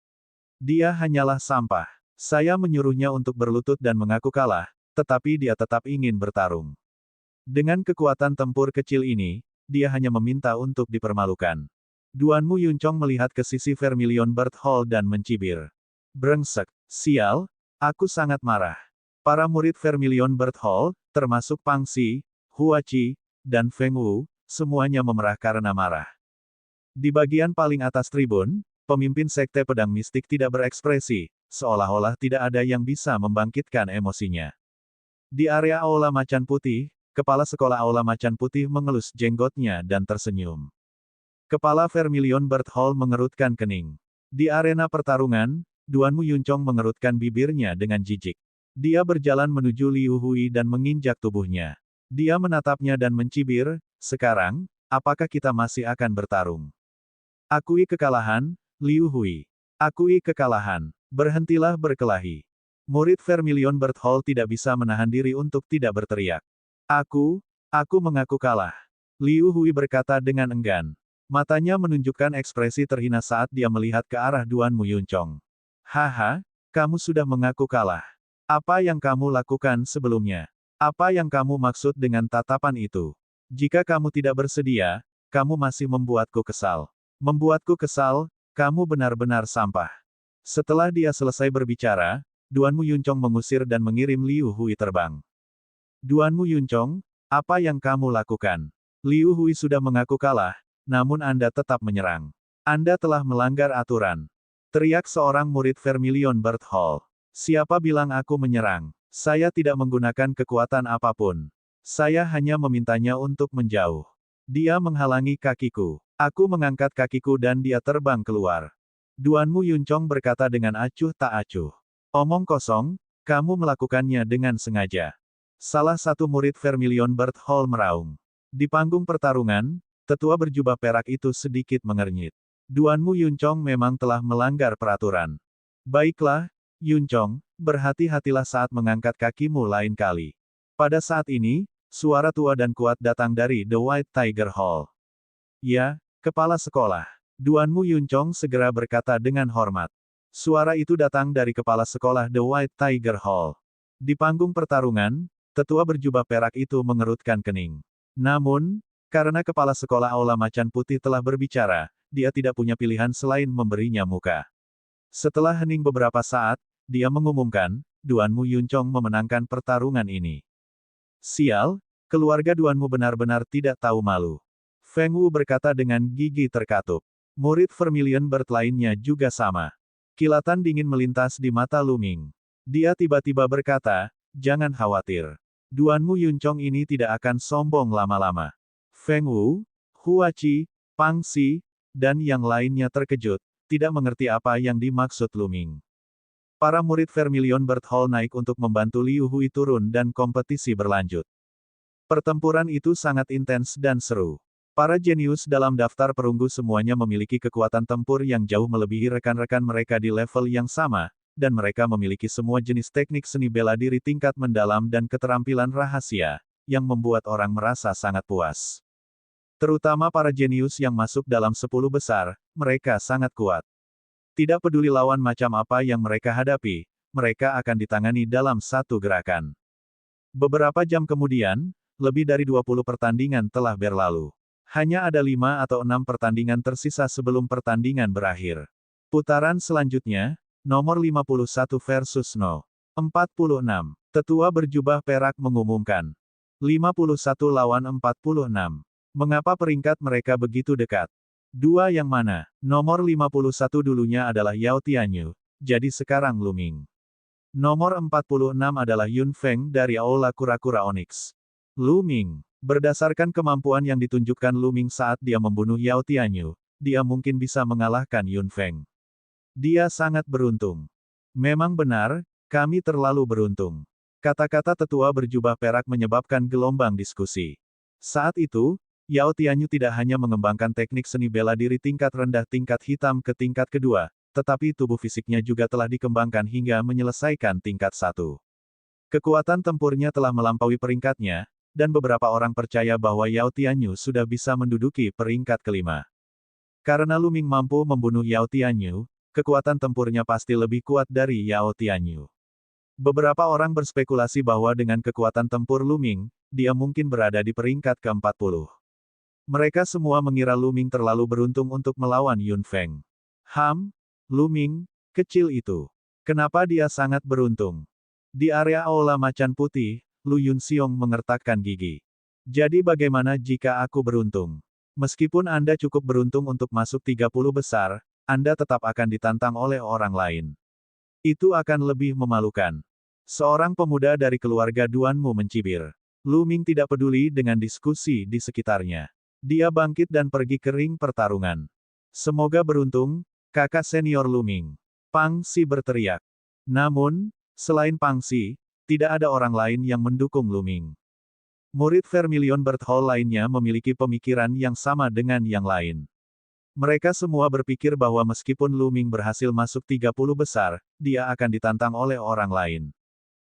Dia hanyalah sampah. Saya menyuruhnya untuk berlutut dan mengaku kalah, tetapi dia tetap ingin bertarung. Dengan kekuatan tempur kecil ini, dia hanya meminta untuk dipermalukan. Duanmu Yuncong melihat ke sisi Vermilion Bird Hall dan mencibir. Brengsek, sial, aku sangat marah. Para murid Vermilion Bird Hall, termasuk Pang Xi, Hua Qi, dan Feng Wu, semuanya memerah karena marah. Di bagian paling atas tribun, pemimpin Sekte Pedang Mistik tidak berekspresi, seolah-olah tidak ada yang bisa membangkitkan emosinya. Di area Aula Macan Putih, kepala sekolah Aula Macan Putih mengelus jenggotnya dan tersenyum. Kepala Vermilion Bird Hall mengerutkan kening. Di arena pertarungan, Duanmu Yuncong mengerutkan bibirnya dengan jijik. Dia berjalan menuju Liu Hui dan menginjak tubuhnya. Dia menatapnya dan mencibir, sekarang, apakah kita masih akan bertarung? Akui kekalahan, Liu Hui. Akui kekalahan. Berhentilah berkelahi. Murid Vermilion Bird Hall tidak bisa menahan diri untuk tidak berteriak. Aku mengaku kalah. Liu Hui berkata dengan enggan. Matanya menunjukkan ekspresi terhina saat dia melihat ke arah Duanmu Yuncong. Haha, kamu sudah mengaku kalah. Apa yang kamu lakukan sebelumnya? Apa yang kamu maksud dengan tatapan itu? Jika kamu tidak bersedia, kamu masih membuatku kesal. Membuatku kesal, kamu benar-benar sampah. Setelah dia selesai berbicara, Duanmu Yuncong mengusir dan mengirim Liu Hui terbang. Duanmu Yuncong, apa yang kamu lakukan? Liu Hui sudah mengaku kalah, namun Anda tetap menyerang. Anda telah melanggar aturan. Teriak seorang murid Vermilion Bird Hall. Siapa bilang aku menyerang? Saya tidak menggunakan kekuatan apapun. Saya hanya memintanya untuk menjauh. Dia menghalangi kakiku. Aku mengangkat kakiku dan dia terbang keluar. Duanmu Yunchong berkata dengan acuh tak acuh. Omong kosong, kamu melakukannya dengan sengaja. Salah satu murid Vermilion Bird Hall meraung. Di panggung pertarungan, tetua berjubah perak itu sedikit mengernyit. Duanmu Yunchong memang telah melanggar peraturan. Baiklah, Yunchong, berhati-hatilah saat mengangkat kakimu lain kali. Pada saat ini, suara tua dan kuat datang dari The White Tiger Hall. Ya, kepala sekolah. Duanmu Yunchong segera berkata dengan hormat. Suara itu datang dari kepala sekolah The White Tiger Hall. Di panggung pertarungan, tetua berjubah perak itu mengerutkan kening. Namun, karena kepala sekolah Aula Macan Putih telah berbicara, dia tidak punya pilihan selain memberinya muka. Setelah hening beberapa saat, dia mengumumkan, Duanmu Yunchong memenangkan pertarungan ini. Sial, keluarga Duanmu benar-benar tidak tahu malu. Feng Wu berkata dengan gigi terkatup. Murid Vermilion Bird lainnya juga sama. Kilatan dingin melintas di mata Lu Ming. Dia tiba-tiba berkata, jangan khawatir. Duanmu Yunchong ini tidak akan sombong lama-lama. Feng Wu, Hua Qi, Pang Xi, dan yang lainnya terkejut, tidak mengerti apa yang dimaksud Lu Ming. Para murid Vermilion Bird Hall naik untuk membantu Liu Hui turun dan kompetisi berlanjut. Pertempuran itu sangat intens dan seru. Para jenius dalam daftar perunggu semuanya memiliki kekuatan tempur yang jauh melebihi rekan-rekan mereka di level yang sama, dan mereka memiliki semua jenis teknik seni bela diri tingkat mendalam dan keterampilan rahasia, yang membuat orang merasa sangat puas. Terutama para jenius yang masuk dalam 10 besar, mereka sangat kuat. Tidak peduli lawan macam apa yang mereka hadapi, mereka akan ditangani dalam satu gerakan. Beberapa jam kemudian, lebih dari 20 pertandingan telah berlalu. Hanya ada 5 atau 6 pertandingan tersisa sebelum pertandingan berakhir. Putaran selanjutnya, nomor 51 versus No. 46. Tetua berjubah perak mengumumkan. 51 lawan 46. Mengapa peringkat mereka begitu dekat? Dua yang mana? Nomor 51 dulunya adalah Yao Tianyu, jadi sekarang Lu Ming. Nomor 46 adalah Yun Feng dari Aula Kura-Kura Onyx. Lu Ming. Berdasarkan kemampuan yang ditunjukkan Lu Ming saat dia membunuh Yao Tianyu, dia mungkin bisa mengalahkan Yun Feng. Dia sangat beruntung. Memang benar, kami terlalu beruntung. Kata-kata tetua berjubah perak menyebabkan gelombang diskusi. Saat itu, Yao Tianyu tidak hanya mengembangkan teknik seni bela diri tingkat rendah tingkat hitam ke tingkat kedua, tetapi tubuh fisiknya juga telah dikembangkan hingga menyelesaikan tingkat 1. Kekuatan tempurnya telah melampaui peringkatnya, dan beberapa orang percaya bahwa Yao Tianyu sudah bisa menduduki peringkat kelima. Karena Lu Ming mampu membunuh Yao Tianyu, kekuatan tempurnya pasti lebih kuat dari Yao Tianyu. Beberapa orang berspekulasi bahwa dengan kekuatan tempur Lu Ming, dia mungkin berada di peringkat ke-40. Mereka semua mengira Lu Ming terlalu beruntung untuk melawan Yun Feng. Lu Ming, kecil itu. Kenapa dia sangat beruntung? Di area Aula Macan Putih, Lu Yunxiong mengertakkan gigi. Jadi bagaimana jika aku beruntung? Meskipun Anda cukup beruntung untuk masuk 30 besar, Anda tetap akan ditantang oleh orang lain. Itu akan lebih memalukan. Seorang pemuda dari keluarga Duanmu mencibir. Lu Ming tidak peduli dengan diskusi di sekitarnya. Dia bangkit dan pergi ke ring pertarungan. Semoga beruntung, kakak senior Lu Ming. Pang Xi berteriak. Namun, selain Pang Xi, tidak ada orang lain yang mendukung Lu Ming. Murid Vermilion Bird Hall lainnya memiliki pemikiran yang sama dengan yang lain. Mereka semua berpikir bahwa meskipun Lu Ming berhasil masuk 30 besar, dia akan ditantang oleh orang lain.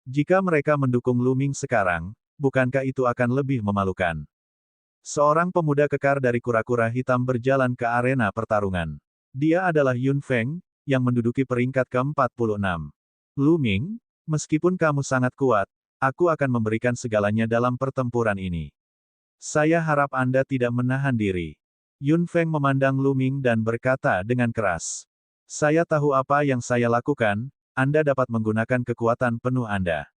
Jika mereka mendukung Lu Ming sekarang, bukankah itu akan lebih memalukan? Seorang pemuda kekar dari kura-kura hitam berjalan ke arena pertarungan. Dia adalah Yun Feng, yang menduduki peringkat ke-46. Lu Ming, meskipun kamu sangat kuat, aku akan memberikan segalanya dalam pertempuran ini. Saya harap Anda tidak menahan diri. Yun Feng memandang Lu Ming dan berkata dengan keras. Saya tahu apa yang saya lakukan, Anda dapat menggunakan kekuatan penuh Anda.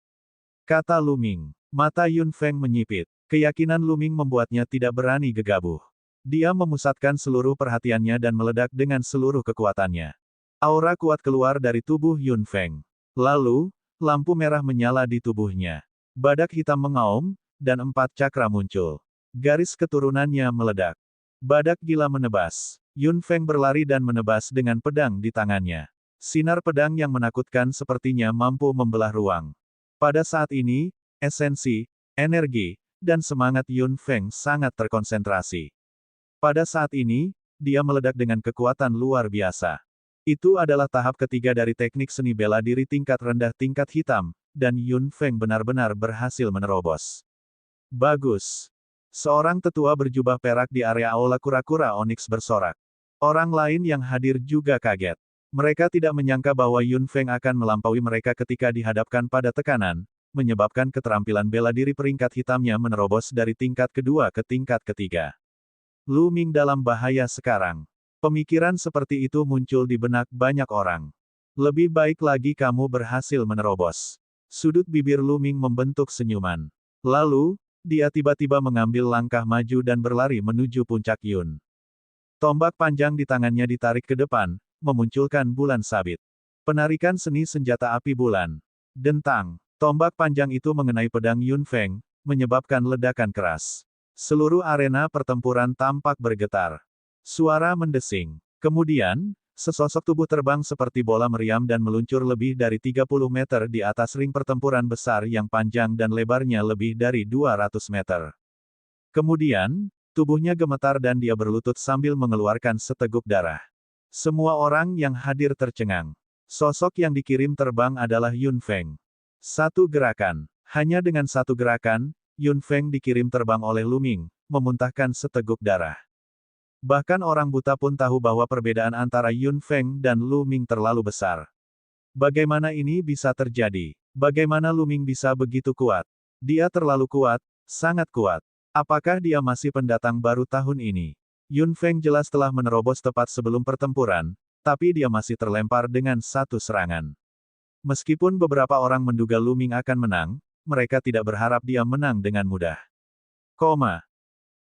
Kata Lu Ming. Mata Yun Feng menyipit. Keyakinan Lu Ming membuatnya tidak berani gegabah. Dia memusatkan seluruh perhatiannya dan meledak dengan seluruh kekuatannya. Aura kuat keluar dari tubuh Yun Feng. Lalu, lampu merah menyala di tubuhnya. Badak hitam mengaum, dan 4 cakra muncul. Garis keturunannya meledak. Badak gila menebas. Yun Feng berlari dan menebas dengan pedang di tangannya. Sinar pedang yang menakutkan sepertinya mampu membelah ruang. Pada saat ini, esensi, energi, dan semangat Yun Feng sangat terkonsentrasi. Pada saat ini, dia meledak dengan kekuatan luar biasa. Itu adalah tahap ketiga dari teknik seni bela diri tingkat rendah tingkat hitam, dan Yun Feng benar-benar berhasil menerobos. Bagus. Seorang tetua berjubah perak di area aula kura-kura oniks bersorak. Orang lain yang hadir juga kaget. Mereka tidak menyangka bahwa Yun Feng akan melampaui mereka ketika dihadapkan pada tekanan, menyebabkan keterampilan bela diri peringkat hitamnya menerobos dari tingkat kedua ke tingkat ketiga. Lu Ming dalam bahaya sekarang. Pemikiran seperti itu muncul di benak banyak orang. Lebih baik lagi kamu berhasil menerobos. Sudut bibir Lu Ming membentuk senyuman. Lalu, dia tiba-tiba mengambil langkah maju dan berlari menuju puncak Yun. Tombak panjang di tangannya ditarik ke depan, memunculkan bulan sabit. Penarikan seni senjata api bulan. Dentang. Tombak panjang itu mengenai pedang Yun Feng, menyebabkan ledakan keras. Seluruh arena pertempuran tampak bergetar. Suara mendesing. Kemudian, sesosok tubuh terbang seperti bola meriam dan meluncur lebih dari 30 meter di atas ring pertempuran besar yang panjang dan lebarnya lebih dari 200 meter. Kemudian, tubuhnya gemetar dan dia berlutut sambil mengeluarkan seteguk darah. Semua orang yang hadir tercengang. Sosok yang dikirim terbang adalah Yun Feng. Satu gerakan. Hanya dengan satu gerakan, Yun Feng dikirim terbang oleh Lu Ming, memuntahkan seteguk darah. Bahkan orang buta pun tahu bahwa perbedaan antara Yun Feng dan Lu Ming terlalu besar. Bagaimana ini bisa terjadi? Bagaimana Lu Ming bisa begitu kuat? Dia terlalu kuat, sangat kuat. Apakah dia masih pendatang baru tahun ini? Yun Feng jelas telah menerobos tepat sebelum pertempuran, tapi dia masih terlempar dengan satu serangan. Meskipun beberapa orang menduga Lu Ming akan menang, mereka tidak berharap dia menang dengan mudah.